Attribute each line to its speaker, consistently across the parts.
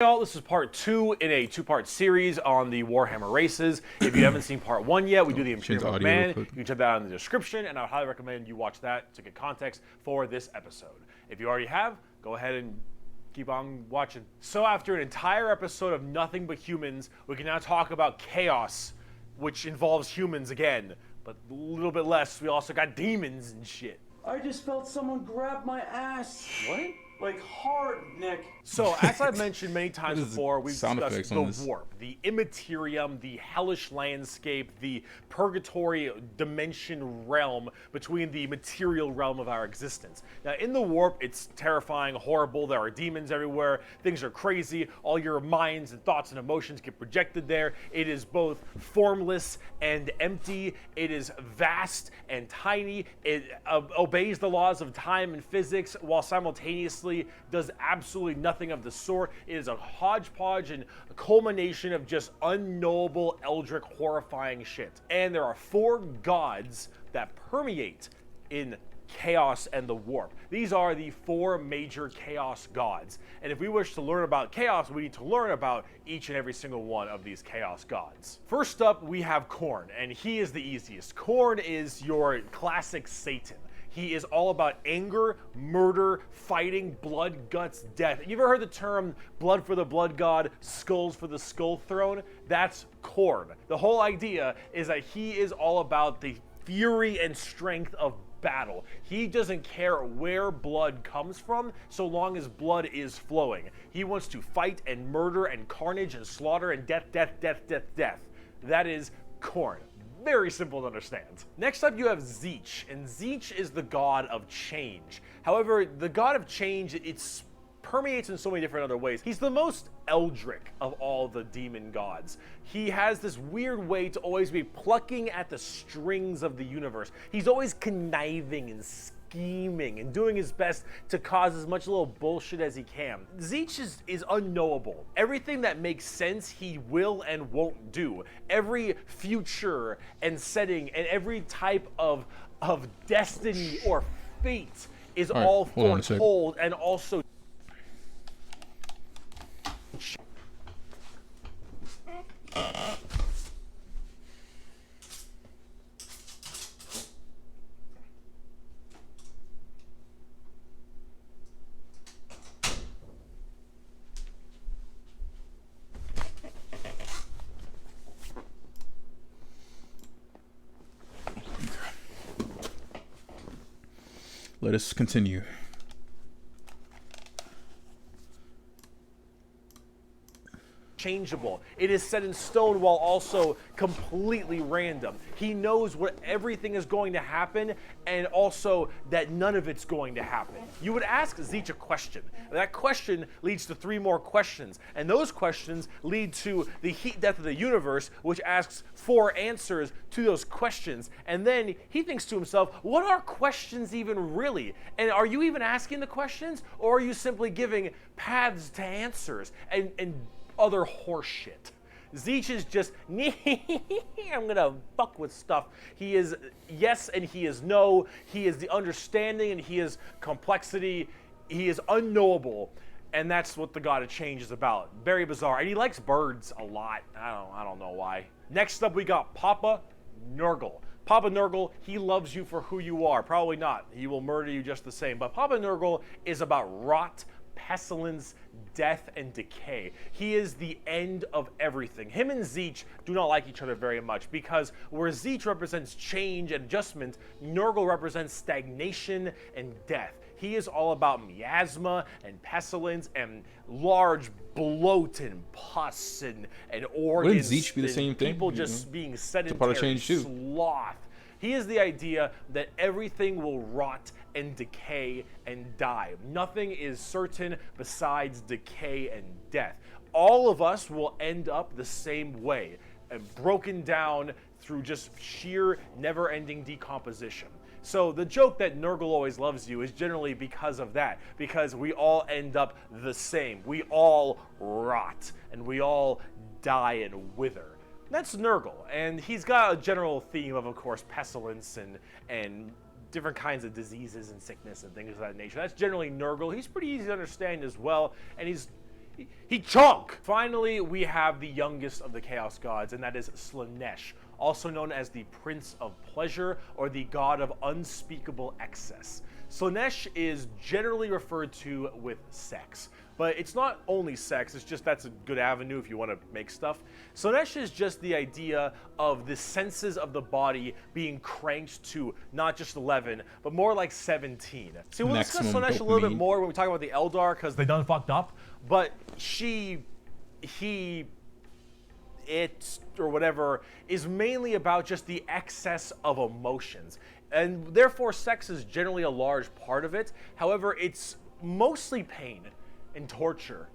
Speaker 1: Y'all, this is part 2 in a 2-part series on the Warhammer races. If you haven't seen part 1 yet, we do the Imperial Command. You can check that out in the description, and I would highly recommend you watch that to get context for this episode. If you already have, go ahead and keep on watching. So after an entire episode of nothing but humans, we can now talk about chaos, which involves humans again, but a little bit less. We also got demons and shit.
Speaker 2: I just felt someone grab my ass.
Speaker 1: What?
Speaker 2: Like hard, Nick.
Speaker 1: So, as I've mentioned many times before, we've discussed the
Speaker 3: this?
Speaker 1: warp, the immaterium, the hellish landscape, the purgatory dimension realm between the material realm of our existence. Now, in the warp, it's terrifying, horrible. There are demons everywhere. Things are crazy. All your minds and thoughts and emotions get projected there. It is both formless and empty. It is vast and tiny. It obeys the laws of time and physics while simultaneously does absolutely nothing of the sort. It is a hodgepodge and a culmination of just unknowable, eldritch, horrifying shit. And there are 4 gods that permeate in chaos and the warp. These are the 4 major chaos gods. And if we wish to learn about chaos, we need to learn about each and every single one of these chaos gods. First up, we have Khorne, and he is the easiest. Khorne is your classic Satan. He is all about anger, murder, fighting, blood, guts, death. You ever heard the term blood for the blood god, skulls for the skull throne? That's Khorne. The whole idea is that he is all about the fury and strength of battle. He doesn't care where blood comes from so long as blood is flowing. He wants to fight and murder and carnage and slaughter and death, death, death, death, death. That is Khorne. Very simple to understand. Next up, you have Tzeentch, and Tzeentch is the god of change. However, the god of change, it permeates in so many different other ways. He's the most eldritch of all the demon gods. He has this weird way to always be plucking at the strings of the universe. He's always conniving and scheming and doing his best to cause as much little bullshit as he can. Tzeentch is unknowable. Everything that makes sense, he will and won't do. Every future and setting and every type of destiny or fate is all foretold and also
Speaker 3: Let us continue.
Speaker 1: changeable. It is set in stone while also completely random. He knows what everything is going to happen and also that none of it's going to happen. You would ask Tzeentch a question. That question leads to 3 more questions. And those questions lead to the heat death of the universe, which asks 4 answers to those questions. And then he thinks to himself, what are questions even really? And are you even asking the questions? Or are you simply giving paths to answers and other horse shit? Tzeentch is just, I'm gonna fuck with stuff. He is yes and he is no. He is the understanding and he is complexity. He is unknowable. And that's what the God of Change is about. Very bizarre. And he likes birds a lot. I don't know why. Next up, we got Papa Nurgle. Papa Nurgle, he loves you for who you are. Probably not. He will murder you just the same. But Papa Nurgle is about rot, pestilence, death, and decay. He is the end of everything. Him and Tzeentch do not like each other very much because where Tzeentch represents change and adjustment, Nurgle represents stagnation and death. He is all about miasma and pestilence and large bloat and pus and organs.
Speaker 3: Wouldn't Tzeentch be the same thing?
Speaker 1: People just being sedentary,
Speaker 3: part of change too.
Speaker 1: sloth. He is the idea that everything will rot and decay and die. Nothing is certain besides decay and death. All of us will end up the same way, and broken down through just sheer never-ending decomposition. So the joke that Nurgle always loves you is generally because of that, because we all end up the same. We all rot, and we all die and wither. That's Nurgle, and he's got a general theme of course, pestilence and different kinds of diseases and sickness and things of that nature. That's generally Nurgle. He's pretty easy to understand as well, and he's he chunk. Finally, we have the youngest of the Chaos Gods, and that is Slaanesh, also known as the Prince of Pleasure or the God of Unspeakable Excess. Slaanesh is generally referred to with sex, but it's not only sex, it's just that's a good avenue if you want to make stuff. Slaanesh is just the idea of the senses of the body being cranked to not just 11, but more like 17. See, we'll discuss Slaanesh a little bit more when we talk about the Eldar, because they done fucked up, but it, or whatever, is mainly about just the excess of emotions. And therefore, sex is generally a large part of it. However, it's mostly pain and torture.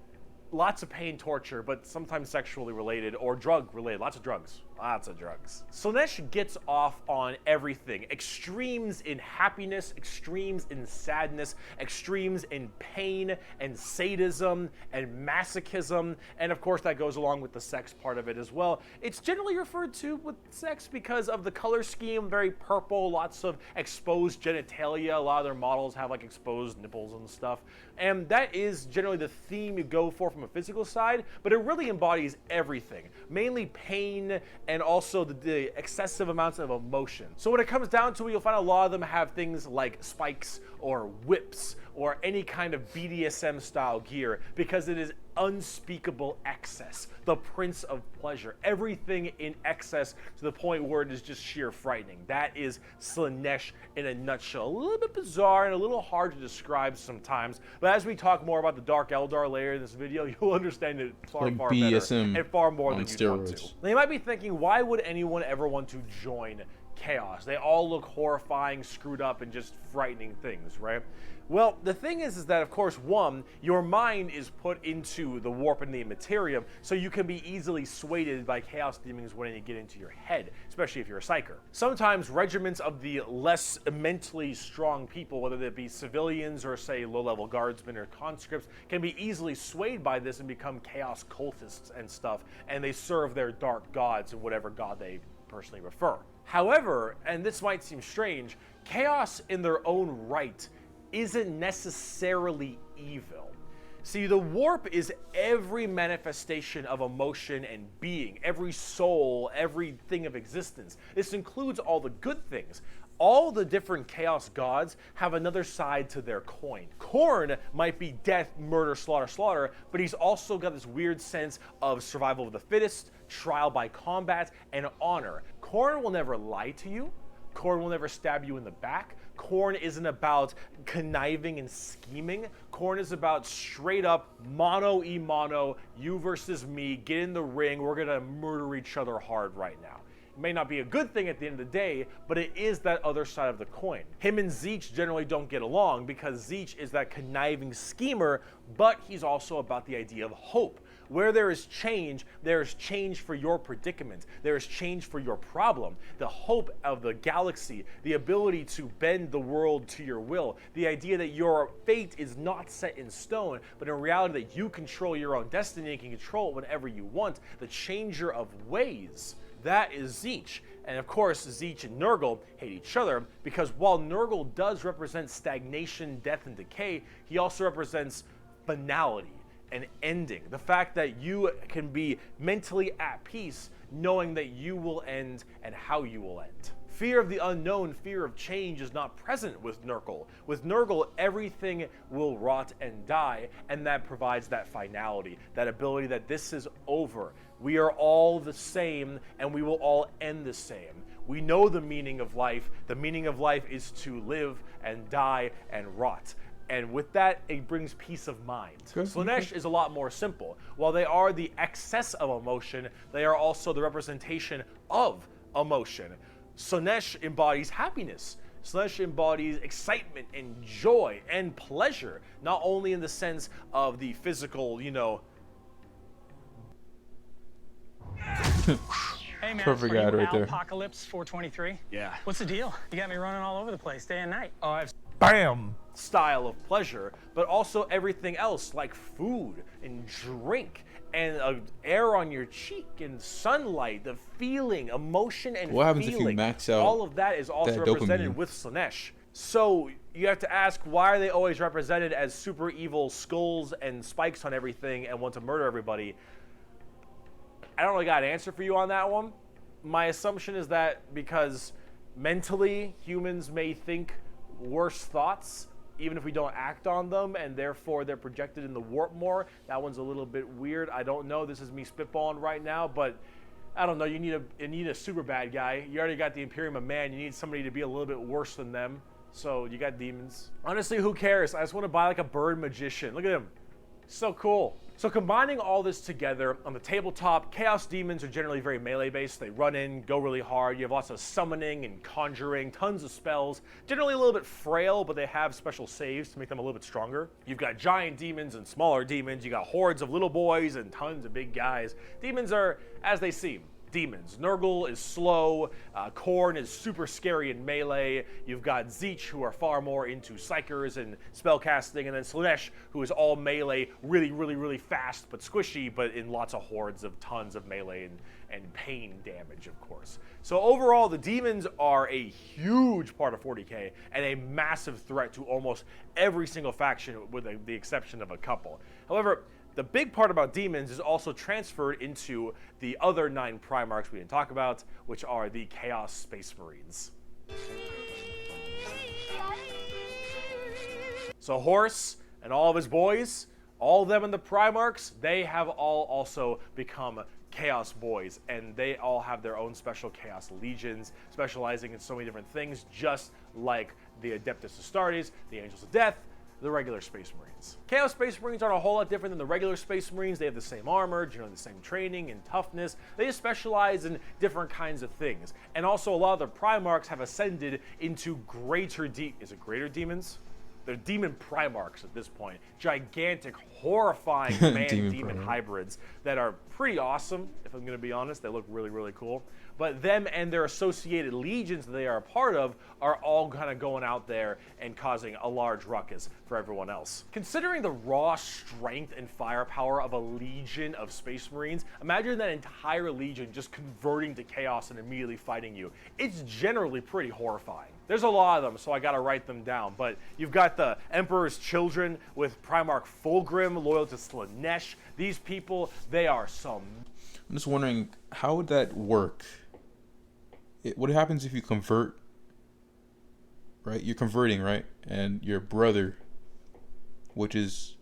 Speaker 1: Lots of pain, torture, but sometimes sexually related or drug related. Lots of drugs. Lots of drugs. Slaanesh gets off on everything. Extremes in happiness, extremes in sadness, extremes in pain and sadism and masochism. And of course, that goes along with the sex part of it as well. It's generally referred to with sex because of the color scheme, very purple, lots of exposed genitalia. A lot of their models have like exposed nipples and stuff. And that is generally the theme you go for from a physical side, but it really embodies everything, mainly pain and also the excessive amounts of emotion. So when it comes down to it, you'll find a lot of them have things like spikes or whips or any kind of BDSM style gear because it is unspeakable excess, the Prince of Pleasure, everything in excess to the point where it is just sheer frightening. That is Slaanesh in a nutshell. A little bit bizarre and a little hard to describe sometimes, but as we talk more about the Dark Eldar later in this video, you'll understand it far,
Speaker 3: like
Speaker 1: far
Speaker 3: BDSM
Speaker 1: better and far more than you want to.
Speaker 3: steroids.
Speaker 1: Now you might be thinking, why would anyone ever want to join Chaos? They all look horrifying, screwed up, and just frightening things, right? Well, the thing is that, of course, one, your mind is put into the warp and the immaterium, so you can be easily swayed by chaos demons when they get into your head, especially if you're a psyker. Sometimes regiments of the less mentally strong people, whether they be civilians or, say, low-level guardsmen or conscripts, can be easily swayed by this and become chaos cultists and stuff, and they serve their dark gods and whatever god they personally prefer. However, and this might seem strange, chaos in their own right isn't necessarily evil. See, the warp is every manifestation of emotion and being, every soul, everything of existence. This includes all the good things. All the different chaos gods have another side to their coin. Khorne might be death, murder, slaughter, slaughter, but he's also got this weird sense of survival of the fittest, trial by combat, and honor. Khorne will never lie to you. Khorne will never stab you in the back. Khorne isn't about conniving and scheming. Khorne is about straight up mano-y-mano, you versus me, get in the ring, we're gonna murder each other hard right now. It may not be a good thing at the end of the day, but it is that other side of the coin. Him and Tzeentch generally don't get along because Tzeentch is that conniving schemer, but he's also about the idea of hope. Where there is change for your predicament. There is change for your problem. The hope of the galaxy, the ability to bend the world to your will, the idea that your fate is not set in stone, but in reality that you control your own destiny and can control it whenever you want, the changer of ways. That is Tzeentch. And of course, Tzeentch and Nurgle hate each other because while Nurgle does represent stagnation, death, and decay, he also represents finality and ending. The fact that you can be mentally at peace knowing that you will end and how you will end. Fear of the unknown, fear of change is not present with Nurgle. With Nurgle, everything will rot and die, and that provides that finality, that ability that this is over. We are all the same, and we will all end the same. We know the meaning of life. The meaning of life is to live and die and rot. And with that, it brings peace of mind. Slaanesh is a lot more simple. While they are the excess of emotion, they are also the representation of emotion. Slaanesh embodies happiness. Slaanesh embodies excitement and joy and pleasure, not only in the sense of the physical,
Speaker 4: Hey man,
Speaker 3: Perfect
Speaker 4: are
Speaker 3: ad
Speaker 4: you
Speaker 3: right there.
Speaker 4: Apocalypse 423?
Speaker 1: Yeah.
Speaker 4: What's the deal? You got me running all over the place day and night.
Speaker 1: Oh, I've bam style of pleasure, but also everything else like food and drink and air on your cheek and sunlight, the feeling, emotion, and
Speaker 3: What happens if you
Speaker 1: feeling.
Speaker 3: max out
Speaker 1: all of that is also
Speaker 3: that
Speaker 1: represented
Speaker 3: dopamine?
Speaker 1: with Slaanesh. So you have to ask, why are they always represented as super evil skulls and spikes on everything and want to murder everybody? I don't really got an answer for you on that one. My assumption is that because mentally humans may think worse thoughts even if we don't act on them, and therefore they're projected in the warp more. That one's a little bit weird. I don't know. This is me spitballing right now, but I don't know. You need a super bad guy. You already got the Imperium of Man. You need somebody to be a little bit worse than them. So you got demons. Honestly, who cares? I just want to buy like a bird magician. Look at him. So cool. So combining all this together, on the tabletop, Chaos Demons are generally very melee-based. They run in, go really hard. You have lots of summoning and conjuring, tons of spells. Generally a little bit frail, but they have special saves to make them a little bit stronger. You've got giant demons and smaller demons. You got hordes of little boys and tons of big guys. Demons are as they seem. Demons. Nurgle is slow, Khorne is super scary in melee, you've got Tzeentch, who are far more into psychers and spellcasting, and then Slaanesh, who is all melee, really fast but squishy, but in lots of hordes of tons of melee and pain damage, of course. So overall, the demons are a huge part of 40k and a massive threat to almost every single faction with the exception of a couple. However, the big part about demons is also transferred into the other 9 Primarchs we didn't talk about, which are the Chaos Space Marines. So Horus and all of his boys, all of them in the Primarchs, they have all also become Chaos Boys, and they all have their own special Chaos Legions, specializing in so many different things, just like the Adeptus Astartes, the Angels of Death, the regular Space Marines. Chaos Space Marines aren't a whole lot different than the regular Space Marines. They have the same armor, generally the same training and toughness. They just specialize in different kinds of things. And also a lot of the Primarchs have ascended into greater demons? They're demon Primarchs at this point. Gigantic, horrifying man-demon hybrids that are pretty awesome, if I'm going to be honest. They look really cool. But them and their associated legions that they are a part of are all kind of going out there and causing a large ruckus for everyone else. Considering the raw strength and firepower of a legion of Space Marines, imagine that entire legion just converting to chaos and immediately fighting you. It's generally pretty horrifying. There's a lot of them, so I gotta write them down, but you've got the Emperor's Children with Primarch Fulgrim, loyal to Slaanesh. These people, they are some...
Speaker 3: I'm just wondering, how would that work? What happens if you convert, right? You're converting, right? And your brother, which is,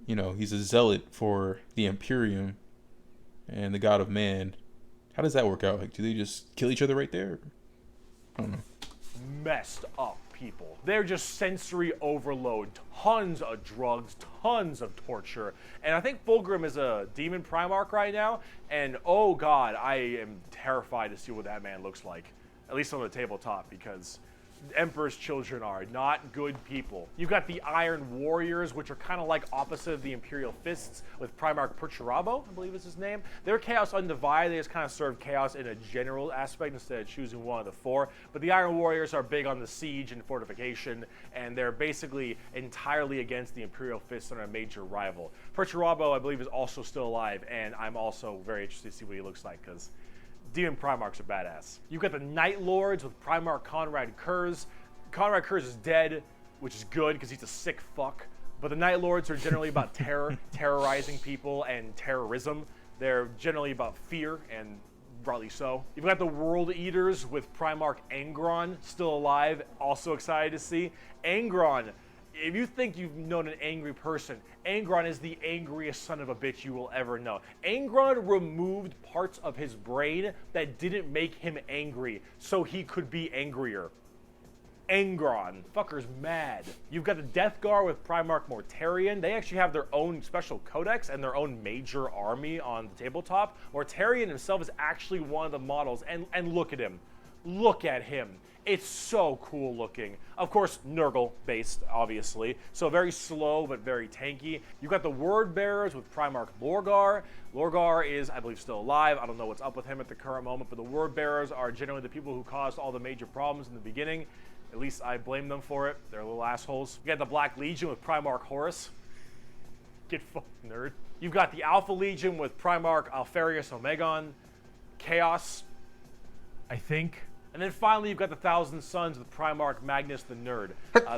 Speaker 3: you know, he's a zealot for the Imperium and the God of Man. How does that work out? Like, do they just kill each other right there? I don't know.
Speaker 1: Messed up people. They're just sensory overload, tons of drugs, tons of torture. And I think Fulgrim is a demon Primarch right now, and oh god, I am terrified to see what that man looks like, at least on the tabletop, because Emperor's Children are not good people. You've got the Iron Warriors, which are kind of like opposite of the Imperial Fists, with Primarch Perturabo, I believe is his name. They're Chaos Undivided. They just kind of serve chaos in a general aspect instead of choosing one of the 4. But the Iron Warriors are big on the siege and fortification, and they're basically entirely against the Imperial Fists and a major rival. Perturabo, I believe, is also still alive, and I'm also very interested to see what he looks like, because Demon Primarchs are badass. You've got the Night Lords with Primarch Conrad Kurz. Conrad Kurz is dead, which is good because he's a sick fuck. But the Night Lords are generally about terror, terrorizing people, and terrorism. They're generally about fear, and rightly so. You've got the World Eaters with Primarch Angron, still alive, also excited to see. Angron, if you think you've known an angry person, Angron is the angriest son of a bitch you will ever know. Angron removed parts of his brain that didn't make him angry, so he could be angrier. Angron. Fucker's mad. You've got the Death Guard with Primarch Mortarion. They actually have their own special codex and their own major army on the tabletop. Mortarion himself is actually one of the models, and look at him. Look at him. It's so cool looking. Of course, Nurgle based, obviously. So very slow, but very tanky. You've got the Word Bearers with Primarch Lorgar. Lorgar is, I believe, still alive. I don't know what's up with him at the current moment, but the Word Bearers are generally the people who caused all the major problems in the beginning. At least I blame them for it. They're little assholes. You got the Black Legion with Primarch Horus. Get fucked, nerd. You've got the Alpha Legion with Primarch Alfarius Omegon. Chaos, I think. And then finally, you've got the Thousand Sons with Primarch Magnus the Nerd.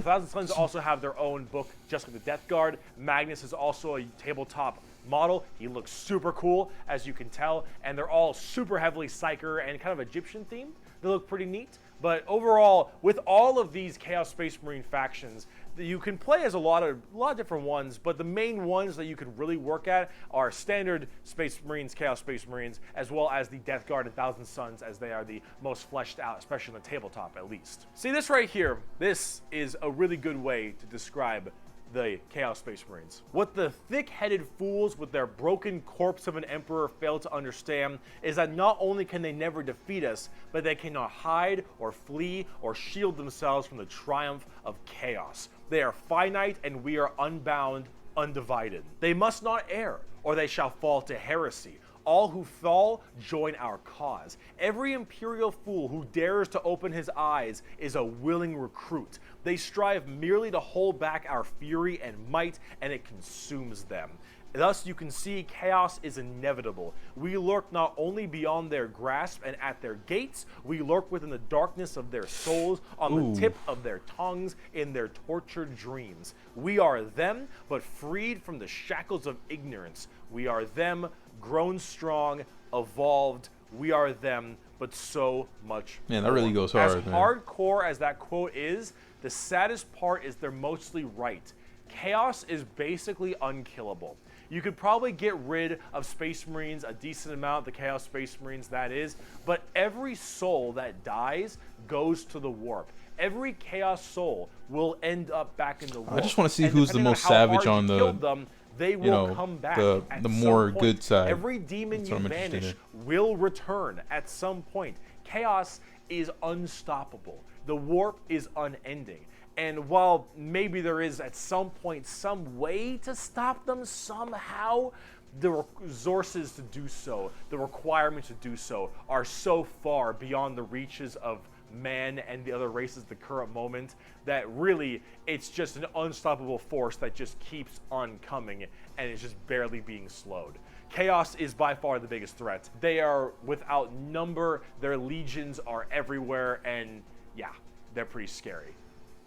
Speaker 1: Thousand Sons also have their own book, just like the Death Guard. Magnus is also a tabletop model. He looks super cool, as you can tell, and they're all super heavily Psyker and kind of Egyptian themed. They look pretty neat. But overall, with all of these Chaos Space Marine factions, you can play as a lot of different ones, but the main ones that you can really work at are standard Space Marines, Chaos Space Marines, as well as the Death Guard and Thousand Sons, as they are the most fleshed out, especially on the tabletop at least. See this right here? This is a really good way to describe the Chaos Space Marines. What the thick-headed fools with their broken corpse of an emperor fail to understand is that not only can they never defeat us, but they cannot hide or flee or shield themselves from the triumph of chaos. They are finite and we are unbound, undivided. They must not err, or they shall fall to heresy. All who fall join our cause. Every imperial fool who dares to open his eyes is a willing recruit. They strive merely to hold back our fury and might, and it consumes them. Thus, you can see chaos is inevitable. We lurk not only beyond their grasp and at their gates, we lurk within the darkness of their souls, on the tip of their tongues, in their tortured dreams. We are them, but freed from the shackles of ignorance. We are them, grown strong, evolved. We are them, but so much
Speaker 3: Man, that really
Speaker 1: more.
Speaker 3: goes hard,
Speaker 1: As
Speaker 3: man.
Speaker 1: hardcore as that quote is, the saddest part is they're mostly right. Chaos is basically unkillable. You could probably get rid of Space Marines, a decent amount, the Chaos Space Marines that is, but every soul that dies goes to the warp. Every Chaos soul will end up back in the warp.
Speaker 3: I just want to see
Speaker 1: And
Speaker 3: who's the
Speaker 1: depending
Speaker 3: most
Speaker 1: on how
Speaker 3: savage
Speaker 1: hard
Speaker 3: on
Speaker 1: you
Speaker 3: the,
Speaker 1: killed them, they will come back
Speaker 3: the
Speaker 1: at
Speaker 3: more
Speaker 1: some point.
Speaker 3: good side.
Speaker 1: Every demon
Speaker 3: That's
Speaker 1: you
Speaker 3: what I'm interested
Speaker 1: banish
Speaker 3: in.
Speaker 1: will return at some point. Chaos is unstoppable. The warp is unending. And while maybe there is at some point some way to stop them somehow, the resources to do so, the requirements to do so, are so far beyond the reaches of man and the other races at the current moment that really it's just an unstoppable force that just keeps on coming and is just barely being slowed. Chaos is by far the biggest threat. They are without number, their legions are everywhere, and yeah, they're pretty scary.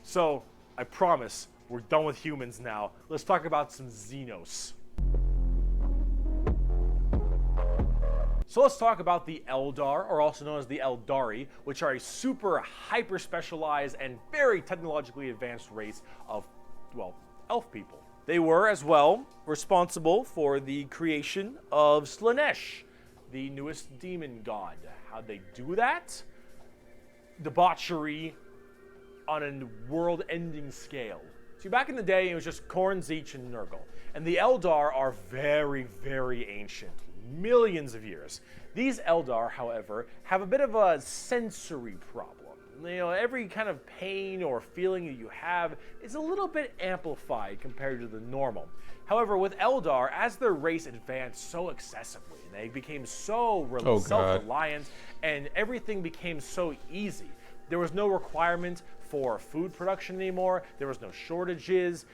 Speaker 1: So, I promise, we're done with humans now. Let's talk about some Xenos. So let's talk about the Eldar, or also known as the Eldari, which are a super hyper-specialized and very technologically advanced race of, well, elf people. They were, as well, responsible for the creation of Slaanesh, the newest demon god. How'd they do that? Debauchery on a world-ending scale. See, back in the day, it was just Khorne, Tzeentch, and Nurgle. And the Eldar are very, very ancient. Millions of years. These Eldar, however, have a bit of a sensory problem. You know, every kind of pain or feeling that you have is a little bit amplified compared to the normal. However, with Eldar, as their race advanced so excessively, and they became so self-reliant, and everything became so easy, there was no requirement for food production anymore. There was no shortages.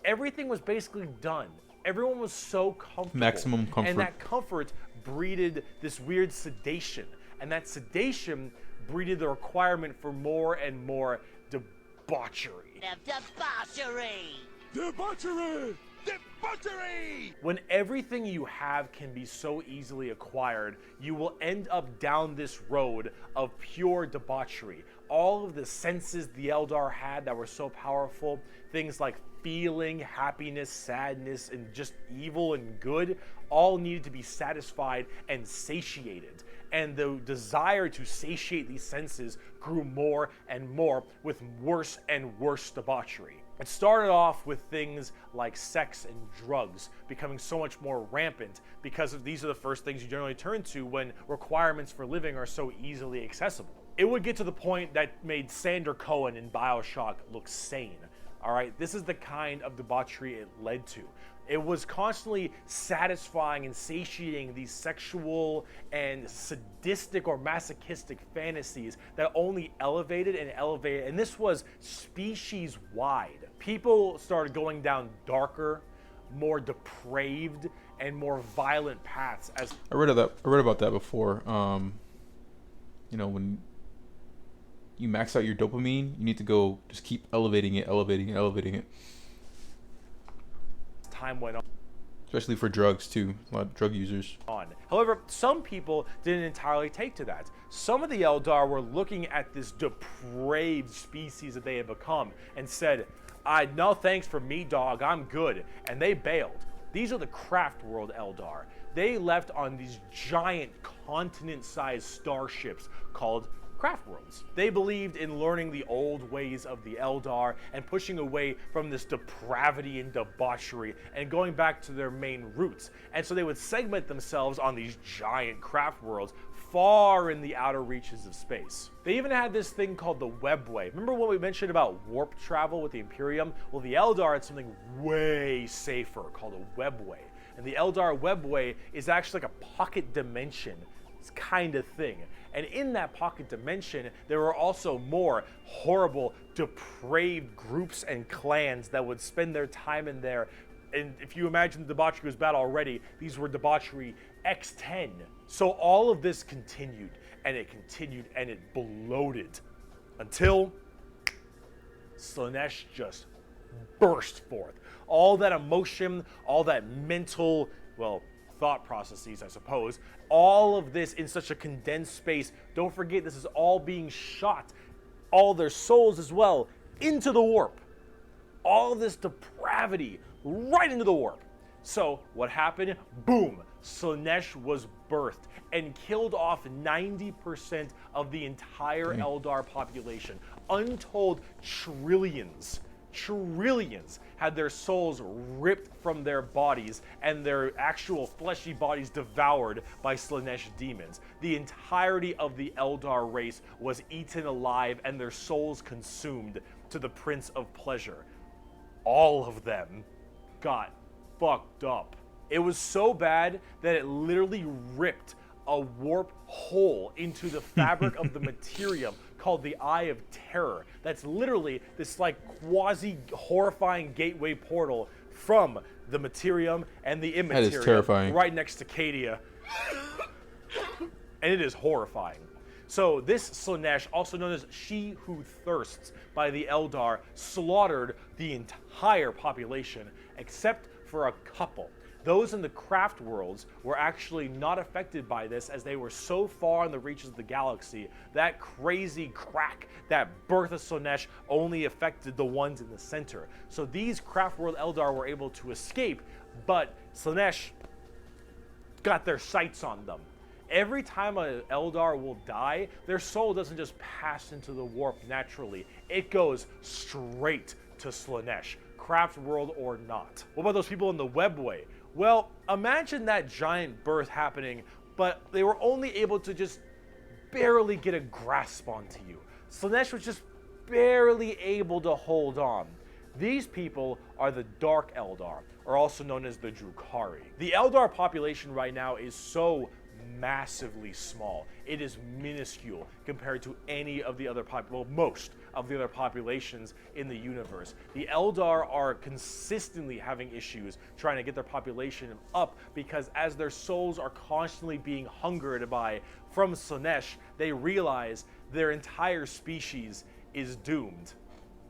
Speaker 1: Everything was basically done. Everyone was so comfortable.
Speaker 3: Maximum comfort.
Speaker 1: And that comfort breeded this weird sedation. And that sedation breeded the requirement for more and more debauchery.
Speaker 5: Debauchery!
Speaker 2: Debauchery! Debauchery!
Speaker 1: When everything you have can be so easily acquired, you will end up down this road of pure debauchery. All of the senses the Eldar had that were so powerful, things like feeling, happiness, sadness, and just evil and good, all needed to be satisfied and satiated. And the desire to satiate these senses grew more and more with worse and worse debauchery. It started off with things like sex and drugs becoming so much more rampant because these are the first things you generally turn to when requirements for living are so easily accessible. It would get to the point that made Sander Cohen in BioShock look sane. All right, this is the kind of debauchery it led to. It was constantly satisfying and satiating these sexual and sadistic or masochistic fantasies that only elevated and elevated, and this was species-wide. People started going down darker, more depraved, and more violent paths. As
Speaker 3: I read about that before. You know, when you max out your dopamine, you need to go just keep elevating it, elevating it, elevating it.
Speaker 1: Time went
Speaker 3: Especially for drugs too, a lot of drug users.
Speaker 1: on. However, some people didn't entirely take to that. Some of the Eldar were looking at this depraved species that they had become and said, no thanks for me, dog, I'm good. And they bailed. These are the Craft World Eldar. They left on these giant continent-sized starships called Craft Worlds. They believed in learning the old ways of the Eldar and pushing away from this depravity and debauchery and going back to their main roots. And so they would segment themselves on these giant craft worlds far in the outer reaches of space. They even had this thing called the Webway. Remember what we mentioned about warp travel with the Imperium? Well, the Eldar had something way safer called a Webway. And the Eldar Webway is actually like a pocket dimension kind of thing. And in that pocket dimension, there were also more horrible, depraved groups and clans that would spend their time in there. And if you imagine the debauchery was bad already, these were debauchery X10. So all of this continued, and it bloated until Slaanesh just burst forth. All that emotion, all that mental, thought processes, I suppose, all of this in such a condensed space. Don't forget, this is all being shot, all their souls as well, into the warp. All of this depravity right into the warp. So what happened? Boom! Slaanesh was birthed and killed off 90% of the entire Eldar population. Untold trillions had their souls ripped from their bodies and their actual fleshy bodies devoured by Slaanesh demons. The entirety of the Eldar race was eaten alive and their souls consumed to the Prince of Pleasure. All of them got fucked up. It was so bad that it literally ripped a warp hole into the fabric of the materium called the Eye of Terror. That's literally this like quasi-horrifying gateway portal from the materium and the immaterium.
Speaker 3: That is terrifying.
Speaker 1: Right next to Cadia. And it is horrifying. So this Slaanesh, also known as She Who Thirsts by the Eldar, slaughtered the entire population except for a couple. Those in the craft worlds were actually not affected by this as they were so far in the reaches of the galaxy. That crazy crack, that birth of Slaanesh, only affected the ones in the center. So these craft world Eldar were able to escape, but Slaanesh got their sights on them. Every time an Eldar will die, their soul doesn't just pass into the warp naturally. It goes straight to Slaanesh, craft world or not. What about those people in the Webway? Well, imagine that giant birth happening, but they were only able to just barely get a grasp onto you. Slaanesh was just barely able to hold on. These people are the Dark Eldar, or also known as the Drukhari. The Eldar population right now is so massively small. It is minuscule compared to any of the other most of the other populations in the universe. The Eldar are consistently having issues trying to get their population up because as their souls are constantly being hungered by from Slaanesh, they realize their entire species is doomed.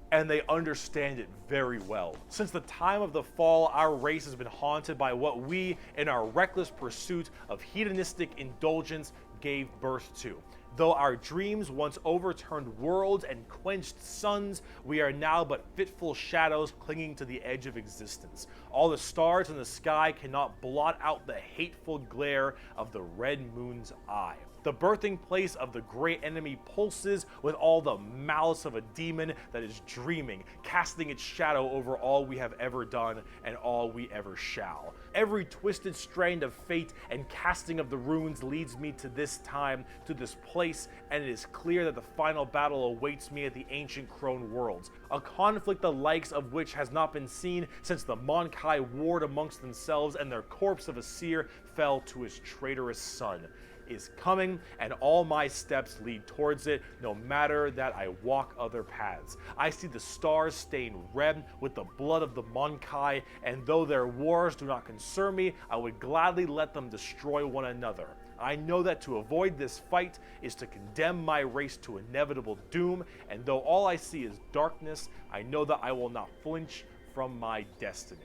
Speaker 1: And they understand it very well. Since the time of the fall, our race has been haunted by what we, in our reckless pursuit of hedonistic indulgence, gave birth to. Though our dreams once overturned worlds and quenched suns, we are now but fitful shadows clinging to the edge of existence. All the stars in the sky cannot blot out the hateful glare of the red moon's eye. The birthing place of the great enemy pulses with all the malice of a demon that is dreaming, casting its shadow over all we have ever done and all we ever shall. Every twisted strand of fate and casting of the runes leads me to this time, to this place, and it is clear that the final battle awaits me at the ancient Crone worlds, a conflict the likes of which has not been seen since the Monkai warred amongst themselves and their corpse of a seer fell to his traitorous son. is coming, and all my steps lead towards it, no matter that I walk other paths. I see the stars stained red with the blood of the Monkai, and though their wars do not concern me, I would gladly let them destroy one another. I know that to avoid this fight is to condemn my race to inevitable doom, and though all I see is darkness, I know that I will not flinch from my destiny.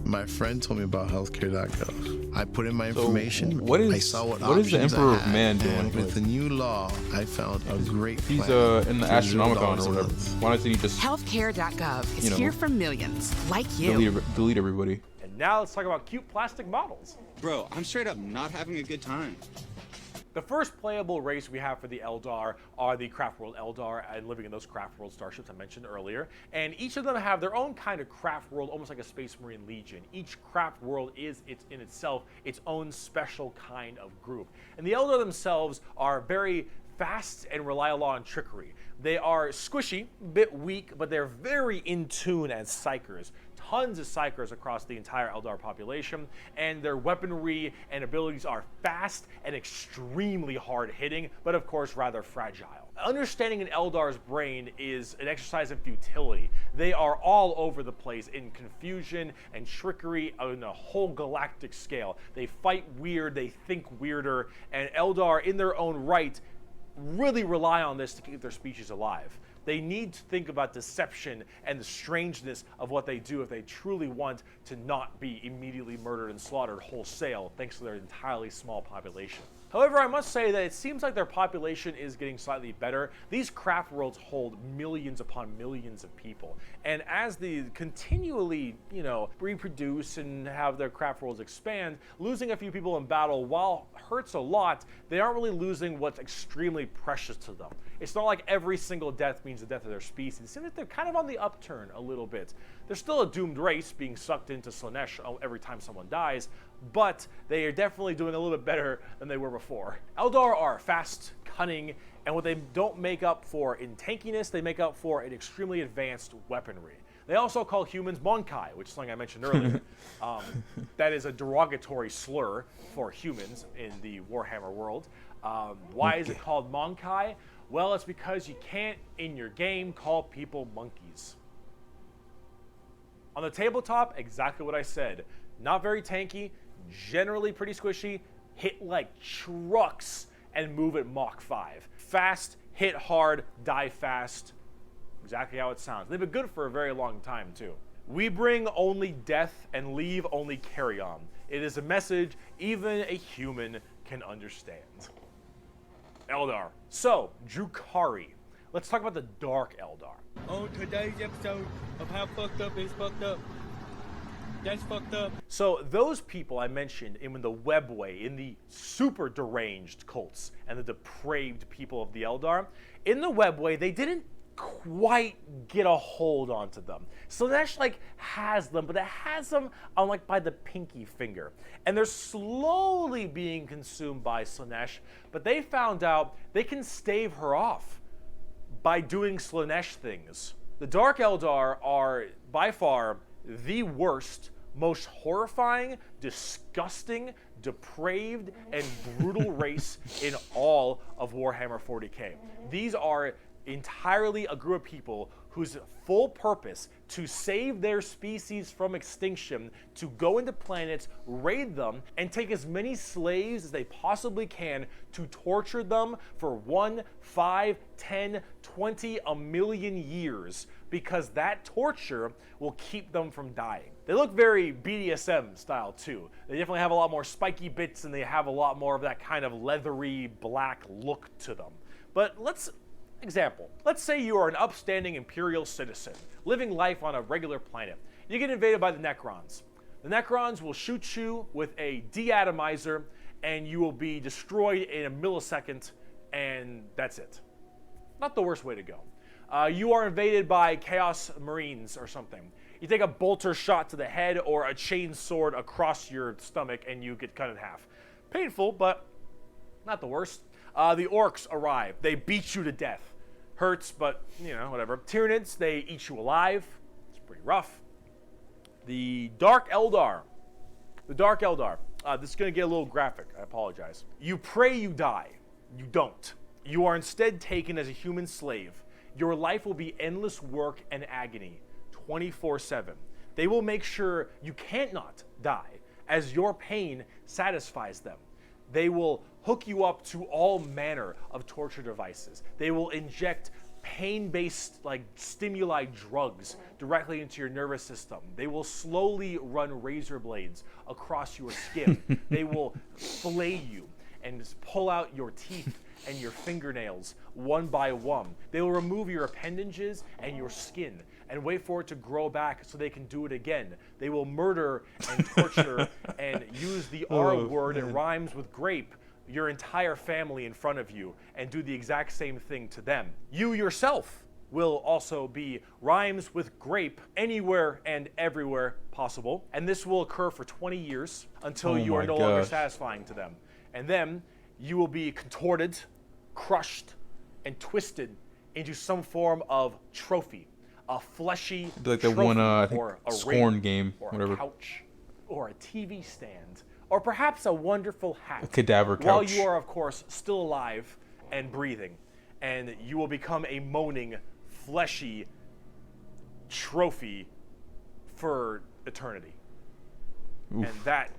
Speaker 6: My friend told me about healthcare.gov. I put in my information.
Speaker 3: I
Speaker 6: saw what
Speaker 3: is the
Speaker 6: options
Speaker 3: Emperor
Speaker 6: I
Speaker 3: of
Speaker 6: had,
Speaker 3: Man doing?
Speaker 6: and with the new law, I found a great
Speaker 3: He's
Speaker 6: plan
Speaker 3: in the
Speaker 6: for
Speaker 3: Astronomicon
Speaker 6: $0
Speaker 3: or
Speaker 6: a
Speaker 3: whatever.
Speaker 6: month.
Speaker 3: Why doesn't he just
Speaker 7: Healthcare.gov is
Speaker 3: You know,
Speaker 7: here for millions like you.
Speaker 3: delete everybody?
Speaker 1: And now let's talk about cute plastic models.
Speaker 8: Bro, I'm straight up not having a good time.
Speaker 1: The first playable race we have for the Eldar are the Craft World Eldar and living in those Craft World starships I mentioned earlier. And each of them have their own kind of craft world, almost like a Space Marine Legion. Each craft world is in itself its own special kind of group. And the Eldar themselves are very fast and rely a lot on trickery. They are squishy, a bit weak, but they're very in tune as psychers. Tons of psychers across the entire Eldar population, and their weaponry and abilities are fast and extremely hard-hitting, but of course rather fragile. Understanding an Eldar's brain is an exercise in futility. They are all over the place in confusion and trickery on a whole galactic scale. They fight weird, they think weirder, and Eldar in their own right really rely on this to keep their species alive. They need to think about deception and the strangeness of what they do if they truly want to not be immediately murdered and slaughtered wholesale thanks to their entirely small population. However, I must say that it seems like their population is getting slightly better. These craft worlds hold millions upon millions of people. And as they continually, reproduce and have their craft worlds expand, losing a few people in battle, while hurts a lot, they aren't really losing what's extremely precious to them. It's not like every single death means the death of their species. It seems like they're kind of on the upturn a little bit. They're still a doomed race being sucked into Slaanesh every time someone dies, but they are definitely doing a little bit better than they were before. Eldar are fast, cunning, and what they don't make up for in tankiness, they make up for in extremely advanced weaponry. They also call humans Monkai, which is something I mentioned earlier. That is a derogatory slur for humans in the Warhammer world. Why is it called Monkai? Well, it's because you can't, in your game, call people monkeys. On the tabletop, exactly what I said. Not very tanky, generally pretty squishy, hit like trucks, and move at Mach 5. Fast, hit hard, die fast. Exactly how it sounds. They've been good for a very long time, too. We bring only death and leave only carry-on. It is a message even a human can understand. Eldar. So, Drukhari. Let's talk about the Dark Eldar.
Speaker 9: On today's episode of How Fucked Up Is Fucked Up. That's fucked up.
Speaker 1: So those people I mentioned in the Webway, in the super deranged cults and the depraved people of the Eldar, in the Webway, they didn't quite get a hold onto them. Slaanesh has them, but it has them on by the pinky finger. And they're slowly being consumed by Slaanesh, but they found out they can stave her off by doing Slaanesh things. The Dark Eldar are by far the worst, most horrifying, disgusting, depraved, and brutal race in all of Warhammer 40k. These are entirely a group of people whose full purpose to save their species from extinction, to go into planets, raid them, and take as many slaves as they possibly can to torture them for 1, 5, 10, 20, a million years, because that torture will keep them from dying. They look very BDSM style too. They definitely have a lot more spiky bits and they have a lot more of that kind of leathery black look to them. But let's say you are an upstanding Imperial citizen, living life on a regular planet. You get invaded by the Necrons. The Necrons will shoot you with a deatomizer, and you will be destroyed in a millisecond, and that's it. Not the worst way to go. You are invaded by Chaos Marines or something. You take a bolter shot to the head or a chain sword across your stomach, and you get cut in half. Painful, but not the worst. The Orcs arrive. They beat you to death. Hurts, but, whatever. Tyranids, they eat you alive. It's pretty rough. The Dark Eldar. This is going to get a little graphic. I apologize. You pray you die. You don't. You are instead taken as a human slave. Your life will be endless work and agony, 24/7. They will make sure you can't not die, as your pain satisfies them. They will hook you up to all manner of torture devices. They will inject pain-based stimuli drugs directly into your nervous system. They will slowly run razor blades across your skin. They will fillet you and pull out your teeth and your fingernails one by one. They will remove your appendages and your skin and wait for it to grow back so they can do it again. They will murder and torture and use the R word, it rhymes with grape, your entire family in front of you and do the exact same thing to them. You yourself will also be rhymes with grape anywhere and everywhere possible. And this will occur for 20 years until you are no longer satisfying to them. And then you will be contorted, crushed, and twisted into some form of trophy. A fleshy
Speaker 3: like
Speaker 1: trophy,
Speaker 3: the one, I think,
Speaker 1: or a
Speaker 3: Scorn
Speaker 1: ring,
Speaker 3: game,
Speaker 1: or
Speaker 3: whatever.
Speaker 1: a couch, or a TV stand, or perhaps a wonderful hat.
Speaker 3: A cadaver couch.
Speaker 1: While you are, of course, still alive and breathing, and you will become a moaning, fleshy trophy for eternity.
Speaker 3: Oof.
Speaker 1: And that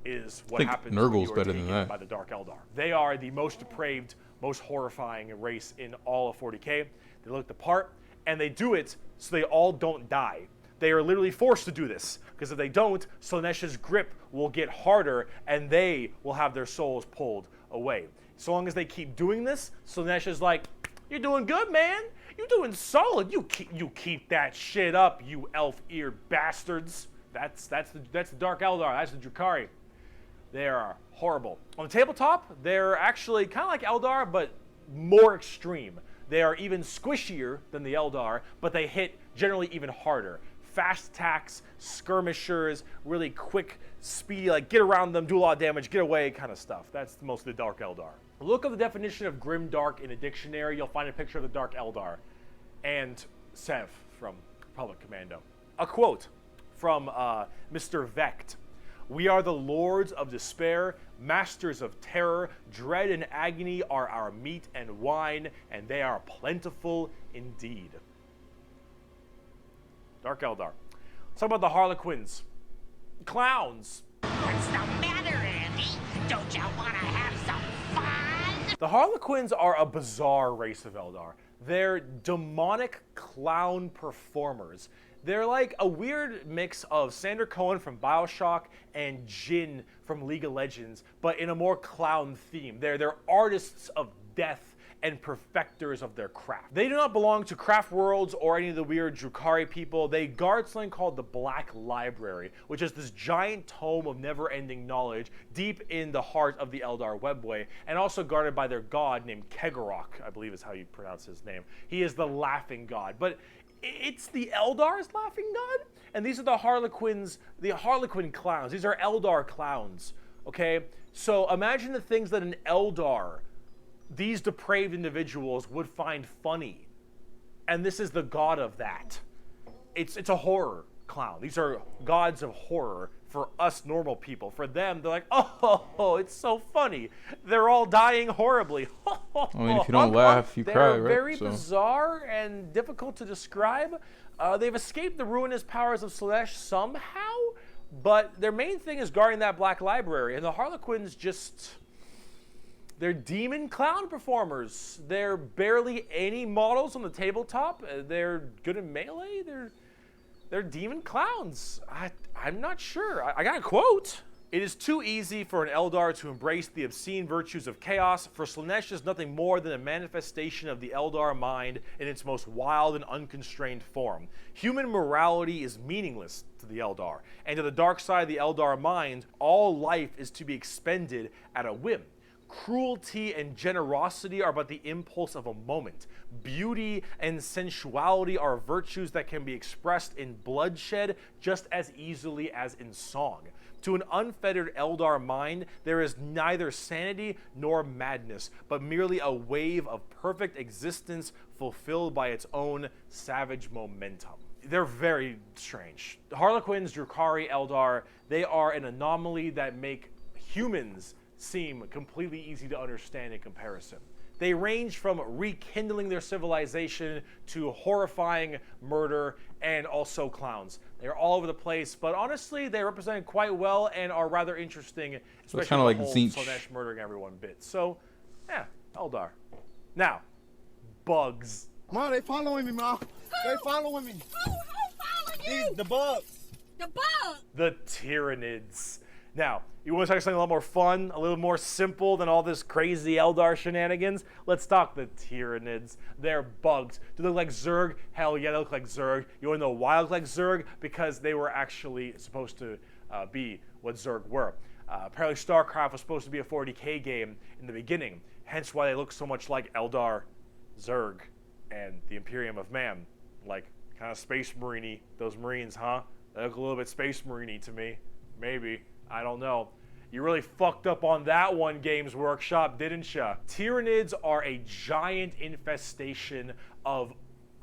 Speaker 1: is what
Speaker 3: think
Speaker 1: happens
Speaker 3: Nurgle's
Speaker 1: when you are
Speaker 3: better than
Speaker 1: taken
Speaker 3: that.
Speaker 1: by the Dark Eldar. They are the most depraved, most horrifying race in all of 40k. They look the part, and they do it so they all don't die. They are literally forced to do this, because if they don't, Slaanesh's grip will get harder, and they will have their souls pulled away. So long as they keep doing this, Slaanesh is like, "You're doing good, man. You're doing solid. You keep that shit up, you elf-eared bastards." That's the Dark Eldar. That's the Drukhari. They are horrible. On the tabletop, they're actually kind of like Eldar, but more extreme. They are even squishier than the Eldar, but they hit generally even harder. Fast attacks, skirmishers, really quick, speedy, get around them, do a lot of damage, get away kind of stuff. That's most of the Dark Eldar. Look up the definition of grim dark in a dictionary. You'll find a picture of the Dark Eldar and Sev from Republic Commando. A quote from Mr. Vecht. "We are the lords of despair, masters of terror. Dread and agony are our meat and wine, and they are plentiful indeed." Dark Eldar. Let's talk about the Harlequins. Clowns.
Speaker 5: What's the matter, Andy? Don't you want to have some fun?
Speaker 1: The Harlequins are a bizarre race of Eldar. They're demonic clown performers. They're like a weird mix of Sander Cohen from BioShock and Jin from League of Legends, but in a more clown theme. They're artists of death and perfecters of their craft. They do not belong to Craft Worlds or any of the weird Drukhari people. They guard something called the Black Library, which is this giant tome of never-ending knowledge deep in the heart of the Eldar Webway, and also guarded by their god named Kegorok, I believe is how you pronounce his name. He is the laughing god, but it's the Eldar's laughing god, and these are the Harlequins, the Harlequin clowns. These are Eldar clowns, okay? So imagine the things that an Eldar, these depraved individuals, would find funny, and this is the god of that. It's a horror clown. These are gods of horror for us normal people. For them, they're like, oh, it's so funny. They're all dying horribly.
Speaker 3: I mean, if you don't laugh, you cry, right?
Speaker 1: They're very bizarre and difficult to describe. They've escaped the ruinous powers of Slaanesh somehow, but their main thing is guarding that Black Library, and the Harlequins they're demon clown performers. They're barely any models on the tabletop. They're good in melee. They're demon clowns. I'm not sure. I got a quote. "It is too easy for an Eldar to embrace the obscene virtues of chaos, for Slaanesh is nothing more than a manifestation of the Eldar mind in its most wild and unconstrained form. Human morality is meaningless to the Eldar, and to the dark side of the Eldar mind, all life is to be expended at a whim. Cruelty and generosity are but the impulse of a moment. Beauty and sensuality are virtues that can be expressed in bloodshed just as easily as in song. To an unfettered Eldar mind, there is neither sanity nor madness, but merely a wave of perfect existence fulfilled by its own savage momentum." They're very strange. The Harlequins, Drukhari, Eldar, they are an anomaly that make humans seem completely easy to understand in comparison. They range from rekindling their civilization to horrifying murder and also clowns. They're all over the place, but honestly, they represent quite well and are rather interesting, especially
Speaker 3: kinda
Speaker 1: the
Speaker 3: like
Speaker 1: whole
Speaker 3: Tzeentch.
Speaker 1: Slaanesh murdering everyone bit. So, yeah, Eldar. Now, bugs.
Speaker 9: Ma, they following me, Ma. They following me. The bugs.
Speaker 1: The Tyranids. Now, you want to talk something a lot more fun, a little more simple than all this crazy Eldar shenanigans? Let's talk the Tyranids. They're bugs. Do they look like Zerg? Hell yeah, they look like Zerg. You want to know why they look like Zerg? Because they were actually supposed to be what Zerg were. Apparently StarCraft was supposed to be a 40k game in the beginning, hence why they look so much like Eldar, Zerg, and the Imperium of Man. Like, kind of Space Marine-y, those Marines, huh? They look a little bit Space Marine-y to me. Maybe. I don't know. You really fucked up on that one, Games Workshop, didn't ya? Tyranids are a giant infestation of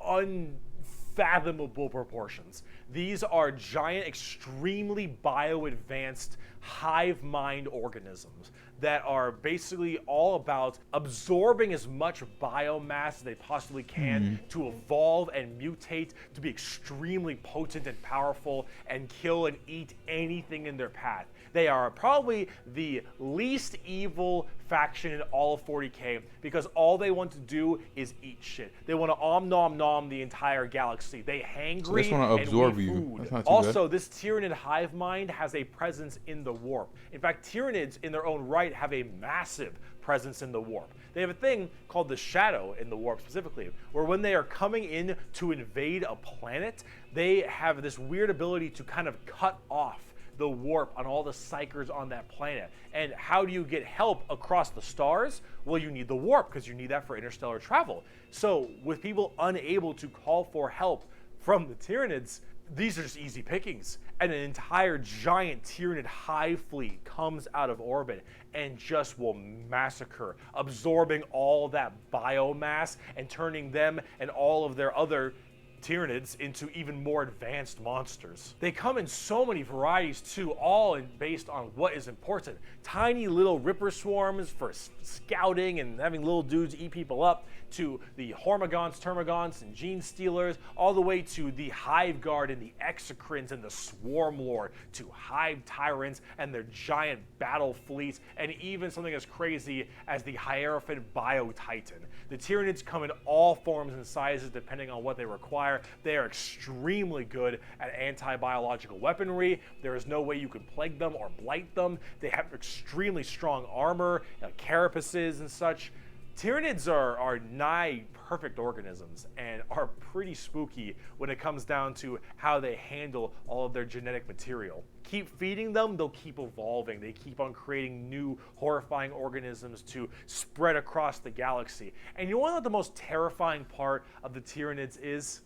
Speaker 1: unfathomable proportions. These are giant, extremely bio-advanced hive mind organisms that are basically all about absorbing as much biomass as they possibly can to evolve and mutate to be extremely potent and powerful and kill and eat anything in their path. They are probably the least evil faction in all of 40k because all they want to do is eat shit. They want to nom nom the entire galaxy. They hangry
Speaker 3: So they just wanna
Speaker 1: and
Speaker 3: absorb
Speaker 1: we
Speaker 3: you.
Speaker 1: food.
Speaker 3: That's not too
Speaker 1: Also,
Speaker 3: bad.
Speaker 1: this Tyranid hive mind has a presence in the warp. In fact, Tyranids in their own right have a massive presence in the warp. They have a thing called the Shadow in the warp specifically, where when they are coming in to invade a planet, they have this weird ability to kind of cut off the warp on all the psychers on that planet. And how do you get help across the stars? Well, you need the warp because you need that for interstellar travel. So with people unable to call for help from the Tyranids, these are just easy pickings. And an entire giant Tyranid hive fleet comes out of orbit and just will massacre, absorbing all that biomass and turning them and all of their other Tyranids into even more advanced monsters. They come in so many varieties too, all based on what is important. Tiny little ripper swarms for scouting and having little dudes eat people up, to the Hormigons, Termagants, and Gene Stealers, all the way to the Hive Guard and the Exocrines and the Swarm Lord, to Hive Tyrants and their giant battle fleets, and even something as crazy as the Hierophant Bio Titan. The Tyranids come in all forms and sizes depending on what they require. They are extremely good at anti-biological weaponry. There is no way you can plague them or blight them. They have extremely strong armor, carapaces and such. Tyranids are nigh perfect organisms and are pretty spooky when it comes down to how they handle all of their genetic material. Keep feeding them, they'll keep evolving. They keep on creating new horrifying organisms to spread across the galaxy. And you know what the most terrifying part of the Tyranids is?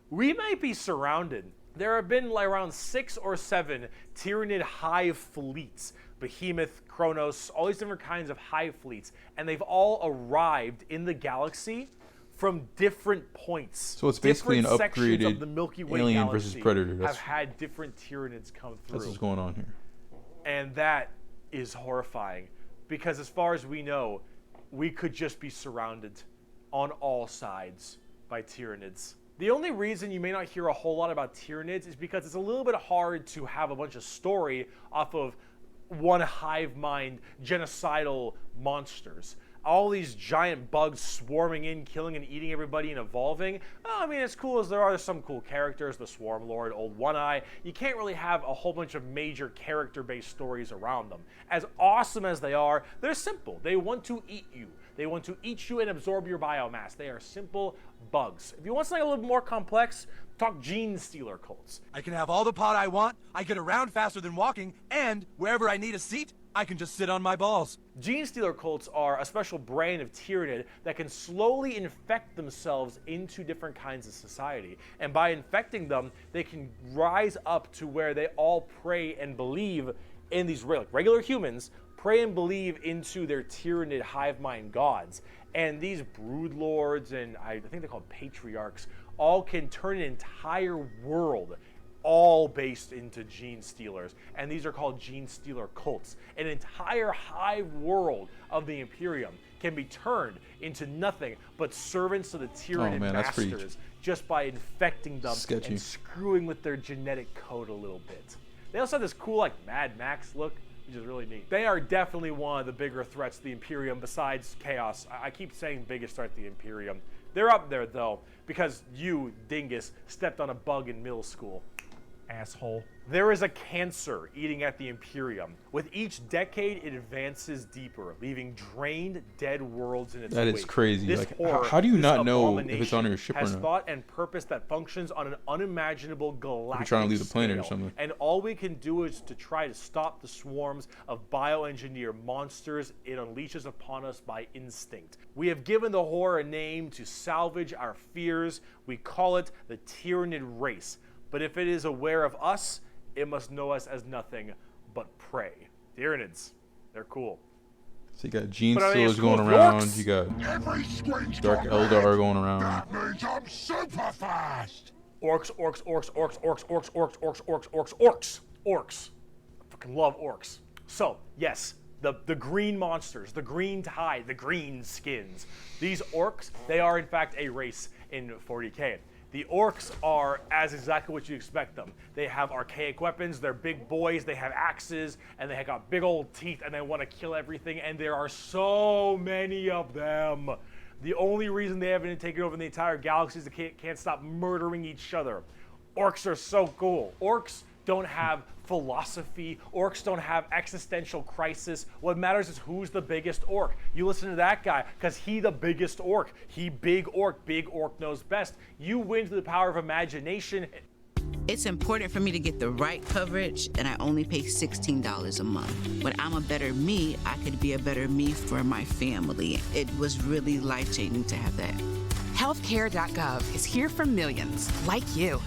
Speaker 1: We might be surrounded. There have been like around 6 or 7 Tyranid hive fleets. Behemoth, Kronos, all these different kinds of hive fleets, and they've all arrived in the galaxy from different points.
Speaker 3: So it's basically an
Speaker 1: Different sections of
Speaker 3: upgraded
Speaker 1: the Milky Way
Speaker 3: Alien versus
Speaker 1: galaxy
Speaker 3: Predator.
Speaker 1: have had different Tyranids come through.
Speaker 3: That's what's going on here.
Speaker 1: And that is horrifying because as far as we know, we could just be surrounded on all sides by Tyranids. The only reason you may not hear a whole lot about Tyranids is because it's a little bit hard to have a bunch of story off of one hive mind genocidal monsters. All these giant bugs swarming in, killing and eating everybody and evolving. I mean, as cool as there are, there's some cool characters, the Swarm Lord, Old One Eye. You can't really have a whole bunch of major character-based stories around them. As awesome as they are, they're simple. They want to eat you. They want to eat you and absorb your biomass. They are simple bugs. If you want something a little more complex, talk Gene Stealer cults.
Speaker 2: I can have all the pot I want, I get around faster than walking, and wherever I need a seat, I can just sit on my balls.
Speaker 1: Gene Stealer cults are a special brand of Tyranid that can slowly infect themselves into different kinds of society. And by infecting them, they can rise up to where they all pray and believe in these regular humans, pray and believe into their Tyranid hive mind gods. And these brood lords and I think they're called patriarchs all can turn an entire world all based into gene stealers, and these are called gene stealer cults. An entire hive world of the Imperium can be turned into nothing but servants to the Tyranid masters just by infecting them and screwing with their genetic code a little bit. They also have this cool like Mad Max look, which is really neat. They are definitely one of the bigger threats to the Imperium besides Chaos. I keep saying biggest threat to the Imperium. They're up there though, because you, dingus, stepped on a bug in middle school. Asshole. There is a cancer eating at the Imperium. With each decade, it advances deeper, leaving drained, dead worlds in its wake.
Speaker 3: That is crazy.
Speaker 1: This
Speaker 3: like,
Speaker 1: horror,
Speaker 3: how do you not know if
Speaker 1: abomination
Speaker 3: it's on your ship or
Speaker 1: has
Speaker 3: not?
Speaker 1: thought and purpose that functions on an unimaginable galactic
Speaker 3: You're trying to leave the planet
Speaker 1: scale,
Speaker 3: or something.
Speaker 1: and all we can do is to try to stop the swarms of bioengineer monsters it unleashes upon us by instinct. We have given the horror a name to salvage our fears. We call it the Tyranid race. But if it is aware of us, it must know us as nothing but prey. Tyranids, they're cool.
Speaker 3: So you got Gene
Speaker 1: But are they as
Speaker 3: Stealers going
Speaker 1: cool as
Speaker 3: around.
Speaker 1: orcs?
Speaker 3: You got Dark Eldar going around.
Speaker 10: That means I'm super fast.
Speaker 1: Orcs, orcs, orcs, orcs, orcs, orcs, orcs, orcs, orcs, orcs, orcs, orcs. I fucking love orcs. So, yes, the green monsters, the green tide, the green skins. These orcs, they are in fact a race in 40K. The orcs are as exactly what you expect them. They have archaic weapons, they're big boys, they have axes, and they have got big old teeth, and they want to kill everything, and there are so many of them. The only reason they haven't taken over the entire galaxy is they can't stop murdering each other. Orcs are so cool. Orcs don't have philosophy. Orcs don't have existential crisis. What matters is who's the biggest orc. You listen to that guy because he the biggest orc. He big orc. Big orc knows best. You win through the power of imagination.
Speaker 7: It's important for me to get the right coverage, and I only pay $16 a month. When I'm a better me, I could be a better me for my family. It was really life-changing to have that.
Speaker 5: Healthcare.gov is here for millions like you.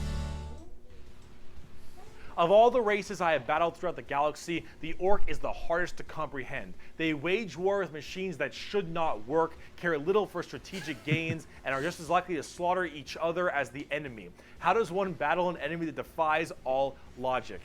Speaker 1: Of all the races I have battled throughout the galaxy, the orc is the hardest to comprehend. They wage war with machines that should not work, care little for strategic gains, and are just as likely to slaughter each other as the enemy. How does one battle an enemy that defies all logic?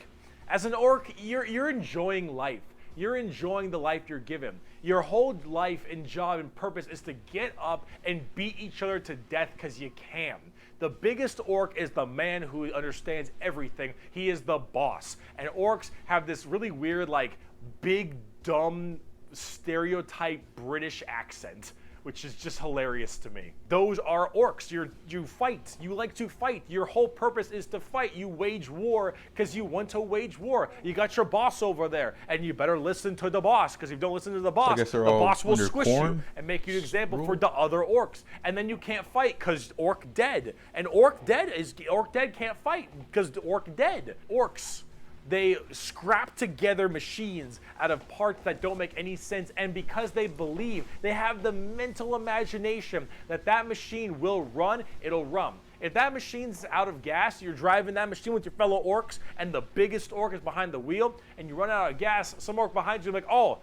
Speaker 1: As an orc, you're enjoying life. You're enjoying the life you're given. Your whole life and job and purpose is to get up and beat each other to death because you can. The biggest orc is the man who understands everything. He is the boss. And orcs have this really weird, like, big, dumb, stereotype British accent, which is just hilarious to me. Those are orcs. You fight. You like to fight. Your whole purpose is to fight. You wage war because you want to wage war. You got your boss over there, and you better listen to the boss, because if you don't listen to the boss will squish you and make you an example for the other orcs. And then you can't fight because orc dead. And orc dead can't fight because orc dead. Orcs. They scrap together machines out of parts that don't make any sense, and because they believe, they have the mental imagination that that machine will run, it'll run. If that machine's out of gas, you're driving that machine with your fellow orcs, and the biggest orc is behind the wheel, and you run out of gas, some orc behind you is like, oh,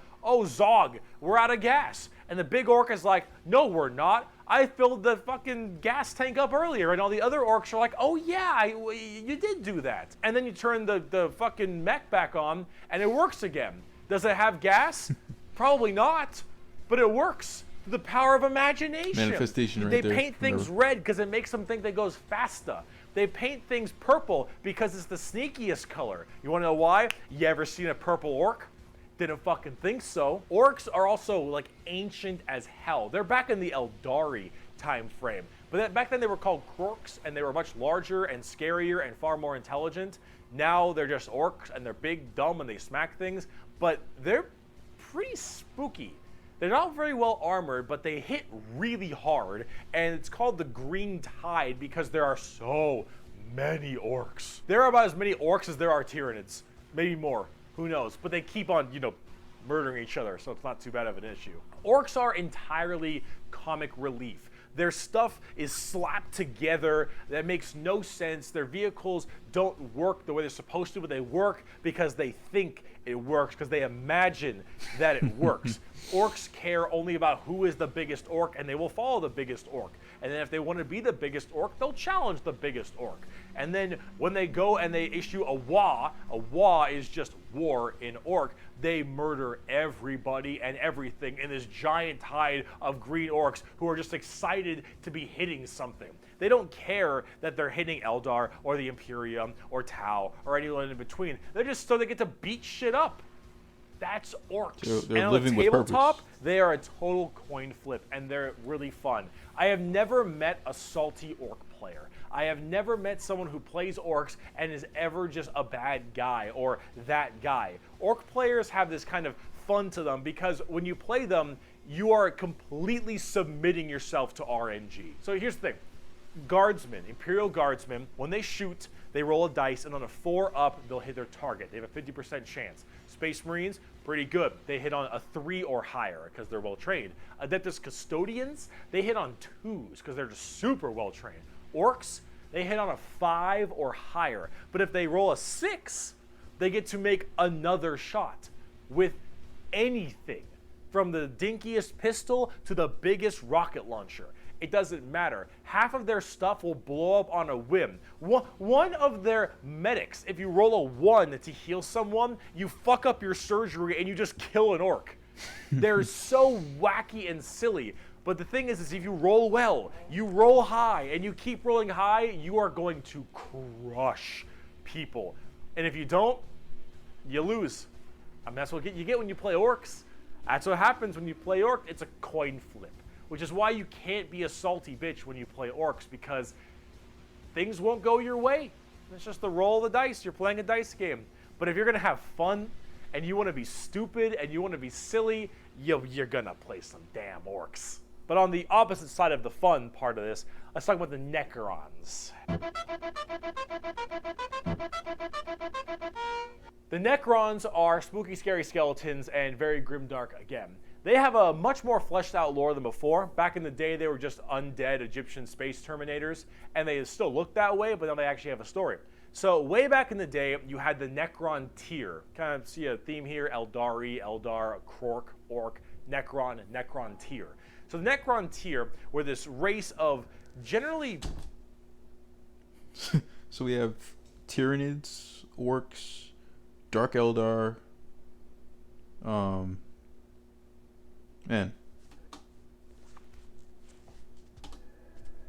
Speaker 1: Zog, we're out of gas. And the big orc is like, no, we're not. I filled the fucking gas tank up earlier. And all the other orcs are like, oh yeah, you did do that. And then you turn the fucking mech back on and it works again. Does it have gas? Probably not, but it works. The power of imagination.
Speaker 3: Manifestation right
Speaker 1: they
Speaker 3: there.
Speaker 1: They paint things red because it makes them think they goes faster. They paint things purple because it's the sneakiest color. You wanna know why? You ever seen a purple orc? Didn't fucking think so. Orcs are also like ancient as hell. They're back in the Eldari time frame. But back then they were called Krorks, and they were much larger and scarier and far more intelligent. Now they're just orcs, and they're big, dumb, and they smack things. But they're pretty spooky. They're not very well armored, but they hit really hard. And it's called the Green Tide because there are so many orcs. There are about as many orcs as there are Tyranids. Maybe more. Who knows? But they keep on, murdering each other, so it's not too bad of an issue. Orcs are entirely comic relief. Their stuff is slapped together. That makes no sense. Their vehicles don't work the way they're supposed to, but they work because they think it works, because they imagine that it works. Orcs care only about who is the biggest orc, and they will follow the biggest orc. And then if they want to be the biggest orc, they'll challenge the biggest orc. And then when they go and they issue a wa is just war in orc, they murder everybody and everything in this giant tide of green orcs who are just excited to be hitting something. They don't care that they're hitting Eldar or the Imperium or Tau or anyone in between. They're just so they get to beat shit up. That's orcs.
Speaker 3: They're
Speaker 1: and on
Speaker 3: living
Speaker 1: the
Speaker 3: with
Speaker 1: tabletop,
Speaker 3: purpose.
Speaker 1: they are a total coin flip, and they're really fun. I have never met a salty orc player. I have never met someone who plays orcs and is ever just a bad guy or that guy. Orc players have this kind of fun to them because when you play them, you are completely submitting yourself to RNG. So here's the thing. Guardsmen, Imperial Guardsmen, when they shoot, they roll a dice, and on a 4 up, they'll hit their target. They have a 50% chance. Space Marines, pretty good. They hit on a 3 or higher because they're well trained. Adeptus Custodians, they hit on 2s because they're just super well trained. Orcs, they hit on a 5 or higher. But if they roll a 6, they get to make another shot with anything, from the dinkiest pistol to the biggest rocket launcher. It doesn't matter. Half of their stuff will blow up on a whim. One of their medics, if you roll a 1 to heal someone, you fuck up your surgery and you just kill an orc. They're so wacky and silly. But the thing is if you roll well, you roll high, and you keep rolling high, you are going to crush people. And if you don't, you lose. I mean, that's what you get when you play orcs. That's what happens when you play orc. It's a coin flip. Which is why you can't be a salty bitch when you play orcs, because things won't go your way. It's just the roll of the dice. You're playing a dice game. But if you're going to have fun and you want to be stupid and you want to be silly, you're going to play some damn orcs. But on the opposite side of the fun part of this, let's talk about the Necrons. The Necrons are spooky, scary skeletons and very grimdark again. They have a much more fleshed out lore than before. Back in the day, they were just undead Egyptian space terminators, and they still look that way, but now they actually have a story. So way back in the day, you had the Necron tier. Kind of see a theme here: Eldari, Eldar, Krork, Orc, Necron, Necron tier. So the Necron tier were this race of generally...
Speaker 3: So we have Tyranids, Orcs, Dark Eldar, man.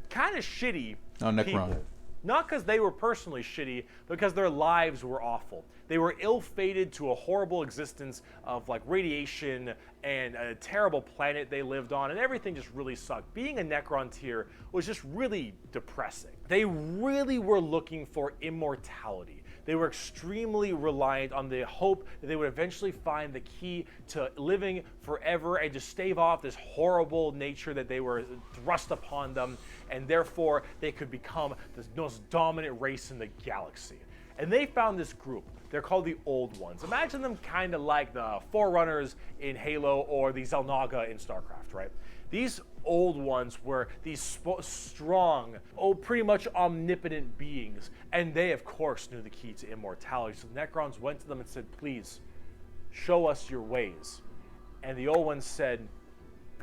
Speaker 1: Kind of shitty
Speaker 3: Necron.
Speaker 1: people. Not because they were personally shitty, but because their lives were awful. They were ill-fated to a horrible existence of like radiation and a terrible planet they lived on, and everything just really sucked. Being a Necron tier was just really depressing. They really were looking for immortality. They were extremely reliant on the hope that they would eventually find the key to living forever and just stave off this horrible nature that they were thrust upon them, and therefore they could become the most dominant race in the galaxy. And they found this group. They're called the Old Ones. Imagine them kind of like the Forerunners in Halo or the Xel'Naga in StarCraft, right? These Old Ones were these strong, pretty much omnipotent beings, and they, of course, knew the key to immortality. So the Necrons went to them and said, please, show us your ways. And the Old Ones said,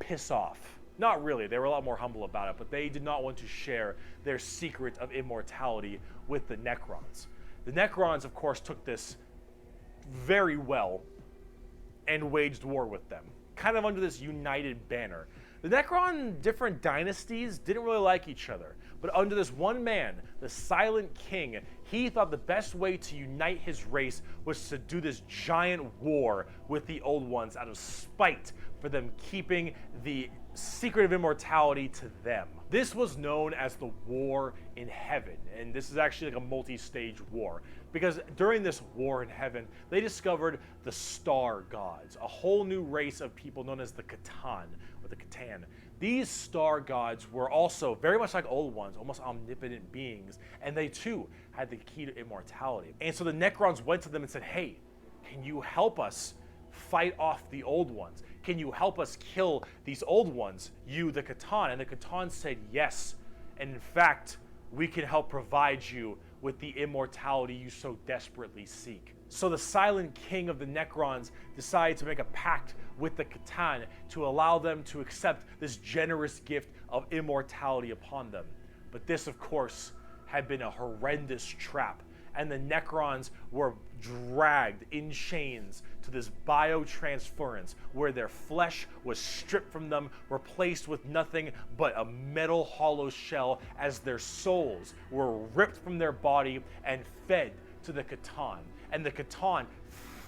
Speaker 1: piss off. Not really, they were a lot more humble about it, but they did not want to share their secret of immortality with the Necrons. The Necrons, of course, took this very well and waged war with them, kind of under this united banner. The Necron different dynasties didn't really like each other, but under this one man, the Silent King, he thought the best way to unite his race was to do this giant war with the Old Ones out of spite for them keeping the secret of immortality to them. This was known as the War in Heaven, and this is actually like a multi-stage war, because during this war in heaven, they discovered the Star Gods, a whole new race of people known as the Catan, or the Catan. These Star Gods were also very much like Old Ones, almost omnipotent beings, and they too had the key to immortality. And so the Necrons went to them and said, hey, can you help us fight off the Old Ones? Can you help us kill these Old Ones, you, the Catan? And the Catan said yes. And in fact, we can help provide you with the immortality you so desperately seek. So the Silent King of the Necrons decided to make a pact with the Catan to allow them to accept this generous gift of immortality upon them. But this, of course, had been a horrendous trap, and the Necrons were dragged in chains to this biotransference where their flesh was stripped from them, replaced with nothing but a metal hollow shell, as their souls were ripped from their body and fed to the Catan. And the Catan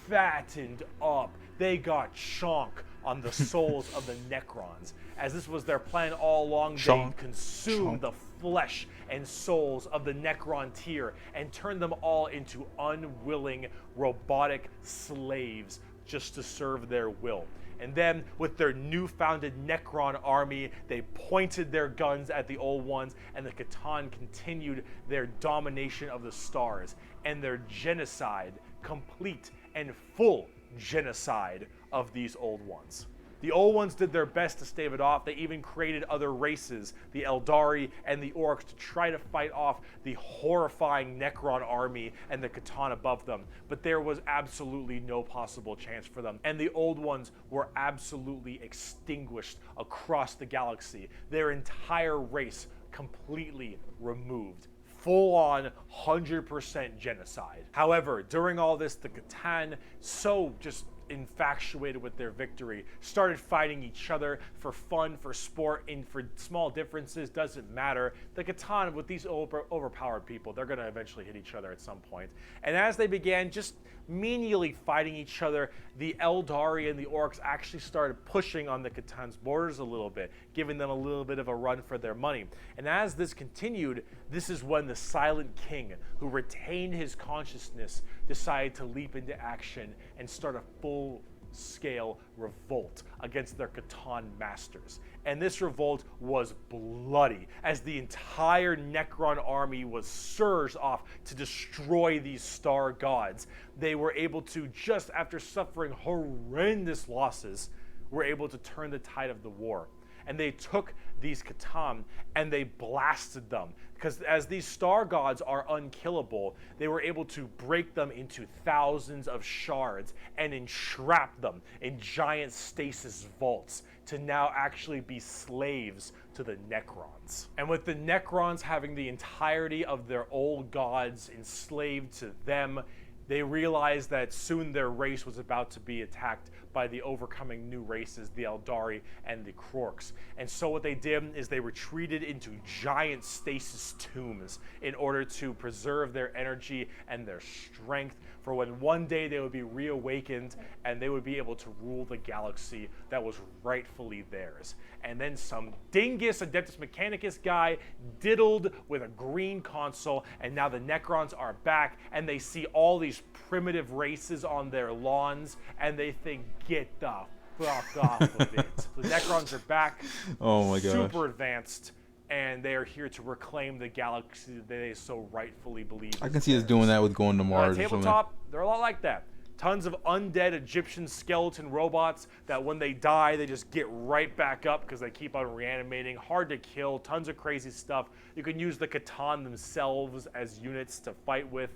Speaker 1: fattened up. They got chonk on the souls of the Necrons, as this was their plan all along. They consumed the flesh and souls of the Necron tier and turned them all into unwilling robotic slaves just to serve their will. And then, with their new-founded Necron army, they pointed their guns at the old ones, and the Catan continued their domination of the stars and their genocide, complete and full genocide of these old ones. The old ones did their best to stave it off. They even created other races, the Eldari and the Orcs, to try to fight off the horrifying Necron army and the Catan above them. But there was absolutely no possible chance for them. And the old ones were absolutely extinguished across the galaxy. Their entire race completely removed. Full-on 100% genocide. However, during all this, the Catan, so just infatuated with their victory, started fighting each other for fun, for sport, and for small differences. Doesn't matter. The Catan, with these overpowered people, they're going to eventually hit each other at some point. And as they began just menially fighting each other, the Eldari and the Orcs actually started pushing on the Catan's borders a little bit, giving them a little bit of a run for their money. And as this continued, this is when the Silent King, who retained his consciousness, decided to leap into action and start a full-scale revolt against their Catan masters. And this revolt was bloody, as the entire Necron army was surged off to destroy these star gods. They were able to, just after suffering horrendous losses, were able to turn the tide of the war. And they took these Catan and they blasted them, because as these star gods are unkillable, they were able to break them into thousands of shards and entrap them in giant stasis vaults to now actually be slaves to the Necrons. And with the Necrons having the entirety of their old gods enslaved to them, they realized that soon their race was about to be attacked by the overcoming new races, the Eldari and the Krorks. And so what they did is they retreated into giant stasis tombs in order to preserve their energy and their strength for when one day they would be reawakened and they would be able to rule the galaxy that was rightfully theirs. And then some dingus Adeptus Mechanicus guy diddled with a green console, and now the Necrons are back, and they see all these primitive races on their lawns, and they think, get the fuck off of it. The Necrons are back.
Speaker 3: Oh my gosh.
Speaker 1: Super advanced, and they are here to reclaim the galaxy that they so rightfully believe.
Speaker 3: I can see us doing that with going to Mars or something.
Speaker 1: Tabletop, they're a lot like that. Tons of undead Egyptian skeleton robots that when they die, they just get right back up because they keep on reanimating. Hard to kill, tons of crazy stuff. You can use the Catan themselves as units to fight with.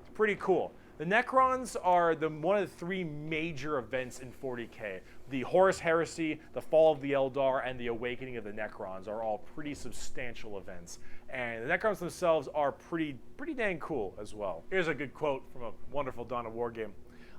Speaker 1: It's pretty cool. The Necrons are one of the three major events in 40K. The Horus Heresy, the Fall of the Eldar, and the Awakening of the Necrons are all pretty substantial events. And the Necrons themselves are pretty dang cool as well. Here's a good quote from a wonderful Dawn of War game.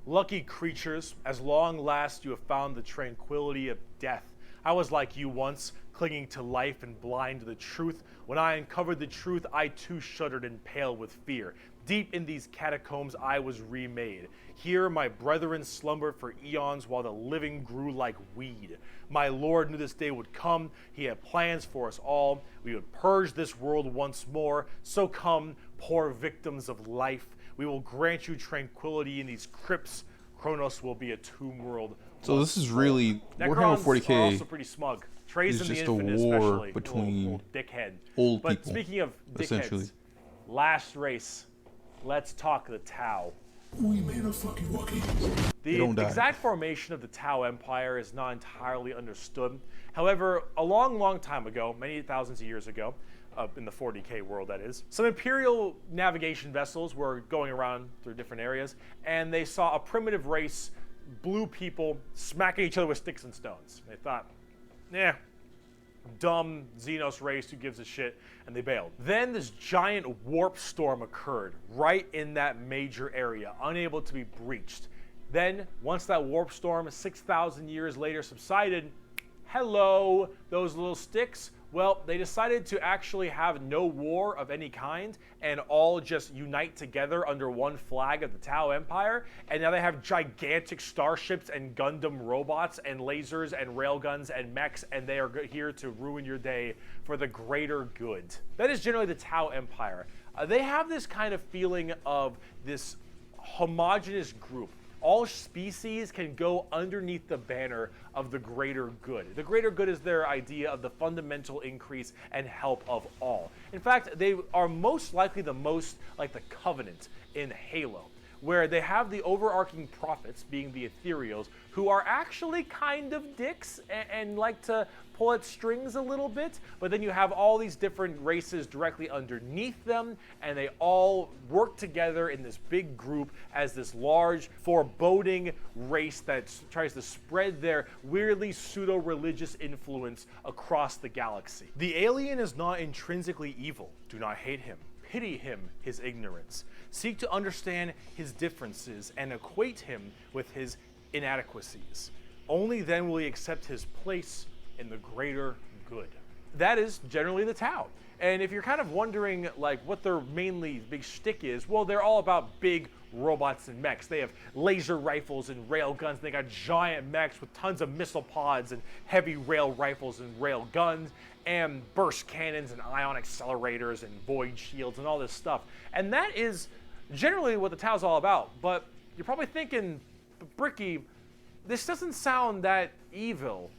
Speaker 1: Lucky creatures, as long last you have found the tranquility of death. I was like you once, clinging to life and blind to the truth. When I uncovered the truth, I too shuddered and paled with fear. Deep in these catacombs I was remade. Here my brethren slumbered for eons while the living grew like weed. My Lord knew this day would come. He had plans for us all. We would purge this world once more. So come, poor victims of life. We will grant you tranquility in these crypts. Kronos will be a tomb world.
Speaker 3: So this is really Warhammer 40K.
Speaker 1: Are also pretty smug. Trace in the
Speaker 3: just a
Speaker 1: Infinite,
Speaker 3: war
Speaker 1: especially.
Speaker 3: between
Speaker 1: old dickhead.
Speaker 3: old
Speaker 1: but
Speaker 3: people,
Speaker 1: speaking of
Speaker 3: essentially.
Speaker 1: dickheads, last race. Let's talk the Tau.
Speaker 10: We made a fucking walkie.
Speaker 1: The exact formation of the Tau Empire is not entirely understood. However, a long time ago, many thousands of years ago, in the 40K world, that is. Some Imperial navigation vessels were going around through different areas, and they saw a primitive race, blue people, smacking each other with sticks and stones. They thought, dumb Xenos race, who gives a shit, and they bailed. Then this giant warp storm occurred right in that major area, unable to be breached. Then, once that warp storm 6,000 years later subsided, hello, those little sticks. Well, they decided to actually have no war of any kind and all just unite together under one flag of the Tau Empire. And now they have gigantic starships and Gundam robots and lasers and railguns and mechs, and they are here to ruin your day for the greater good. That is generally the Tau Empire. They have this kind of feeling of this homogenous group. All species can go underneath the banner of the greater good. The greater good is their idea of the fundamental increase and help of all. In fact, they are most likely the most like the Covenant in Halo, where they have the overarching prophets, being the ethereals, who are actually kind of dicks and like to pull at strings a little bit, but then you have all these different races directly underneath them, and they all work together in this big group as this large, foreboding race that tries to spread their weirdly pseudo-religious influence across the galaxy. The alien is not intrinsically evil. Do not hate him. Pity him, his ignorance. Seek to understand his differences and equate him with his inadequacies. Only then will he accept his place in the greater good. That is generally the Tau. And if you're kind of wondering like what their mainly big shtick is, well, they're all about big robots and mechs. They have laser rifles and rail guns. They got giant mechs with tons of missile pods and heavy rail rifles and rail guns and burst cannons and ion accelerators and void shields and all this stuff. And that is generally what the Tau's all about. But you're probably thinking, Bricky, this doesn't sound that evil.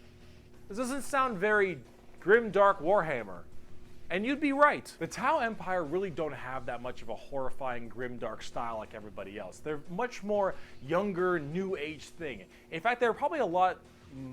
Speaker 1: This doesn't sound very grim, dark Warhammer. And you'd be right. The Tau Empire really don't have that much of a horrifying, grim, dark style like everybody else. They're much more younger, new age thing. In fact, they're probably a lot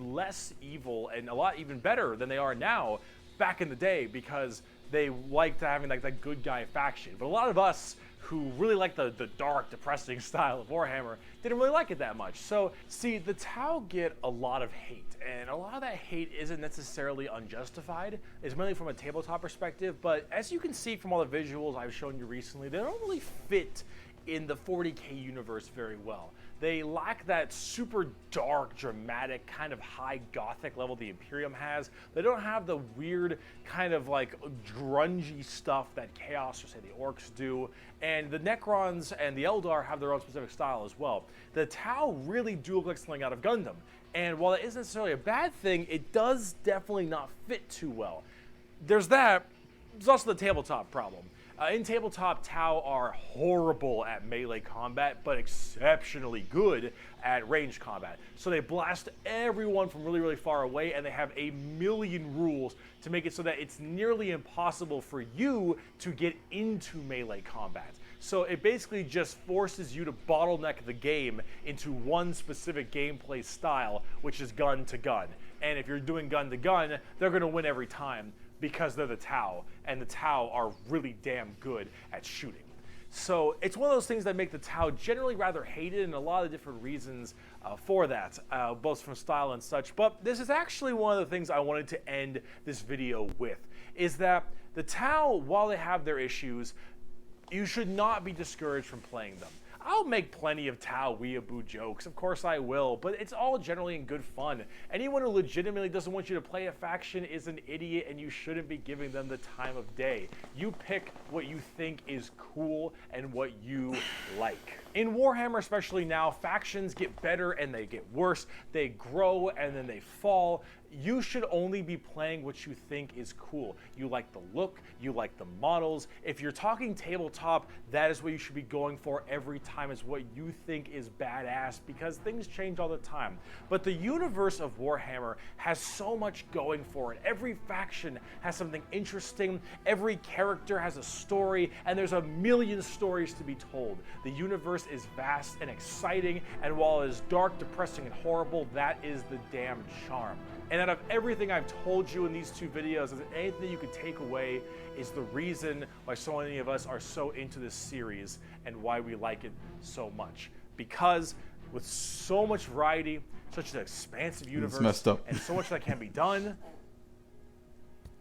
Speaker 1: less evil and a lot even better than they are now back in the day, because they liked having like that good guy faction. But a lot of us who really like the dark, depressing style of Warhammer didn't really like it that much. So, see, the Tau get a lot of hate, and a lot of that hate isn't necessarily unjustified. It's mainly from a tabletop perspective, but as you can see from all the visuals I've shown you recently, they don't really fit in the 40K universe very well. They lack that super dark, dramatic, kind of high gothic level the Imperium has. They don't have the weird kind of like grungy stuff that Chaos or say the Orcs do. And the Necrons and the Eldar have their own specific style as well. The Tau really do look like something out of Gundam. And while it isn't necessarily a bad thing, it does definitely not fit too well. There's that. There's also the tabletop problem. In tabletop, Tau are horrible at melee combat, but exceptionally good at range combat. So they blast everyone from really, really far away, and they have a million rules to make it so that it's nearly impossible for you to get into melee combat. So it basically just forces you to bottleneck the game into one specific gameplay style, which is gun to gun. And if you're doing gun to gun, they're going to win every time, because they're the Tau, and the Tau are really damn good at shooting. So it's one of those things that make the Tau generally rather hated, and a lot of different reasons for that, both from style and such. But this is actually one of the things I wanted to end this video with, is that the Tau, while they have their issues, you should not be discouraged from playing them. I'll make plenty of Tau weeaboo jokes, of course I will, but it's all generally in good fun. Anyone who legitimately doesn't want you to play a faction is an idiot, and you shouldn't be giving them the time of day. You pick what you think is cool and what you like. In Warhammer, especially now, factions get better and they get worse. They grow and then they fall. You should only be playing what you think is cool. You like the look, you like the models. If you're talking tabletop, that is what you should be going for every time, is what you think is badass, because things change all the time. But the universe of Warhammer has so much going for it. Every faction has something interesting, every character has a story, and there's a million stories to be told. The universe universe is vast and exciting, and while it is dark, depressing, and horrible, that is the damn charm. And out of everything I've told you in these 2 videos, is anything you could take away is the reason why so many of us are so into this series and why we like it so much. Because with so much variety, such an expansive universe,
Speaker 3: messed up.
Speaker 1: and so much that can be done,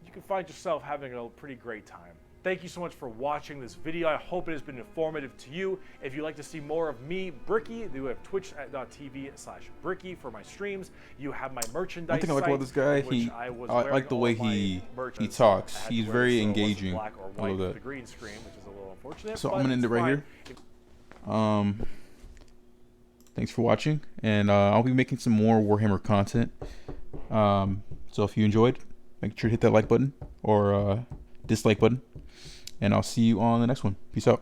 Speaker 1: you can find yourself having a pretty great time. Thank you so much for watching this video. I hope it has been informative to you. If you'd like to see more of me, Bricky, you have twitch.tv/Bricky for my streams. You have my merchandise.
Speaker 3: One thing I like about this guy, I like the way he talks. He's very engaging. I love that.
Speaker 1: The green screen, which is a little unfortunate.
Speaker 3: So I'm gonna end it right here. Thanks for watching, and I'll be making some more Warhammer content. So if you enjoyed, make sure to hit that like button or dislike button, and I'll see you on the next one. Peace out.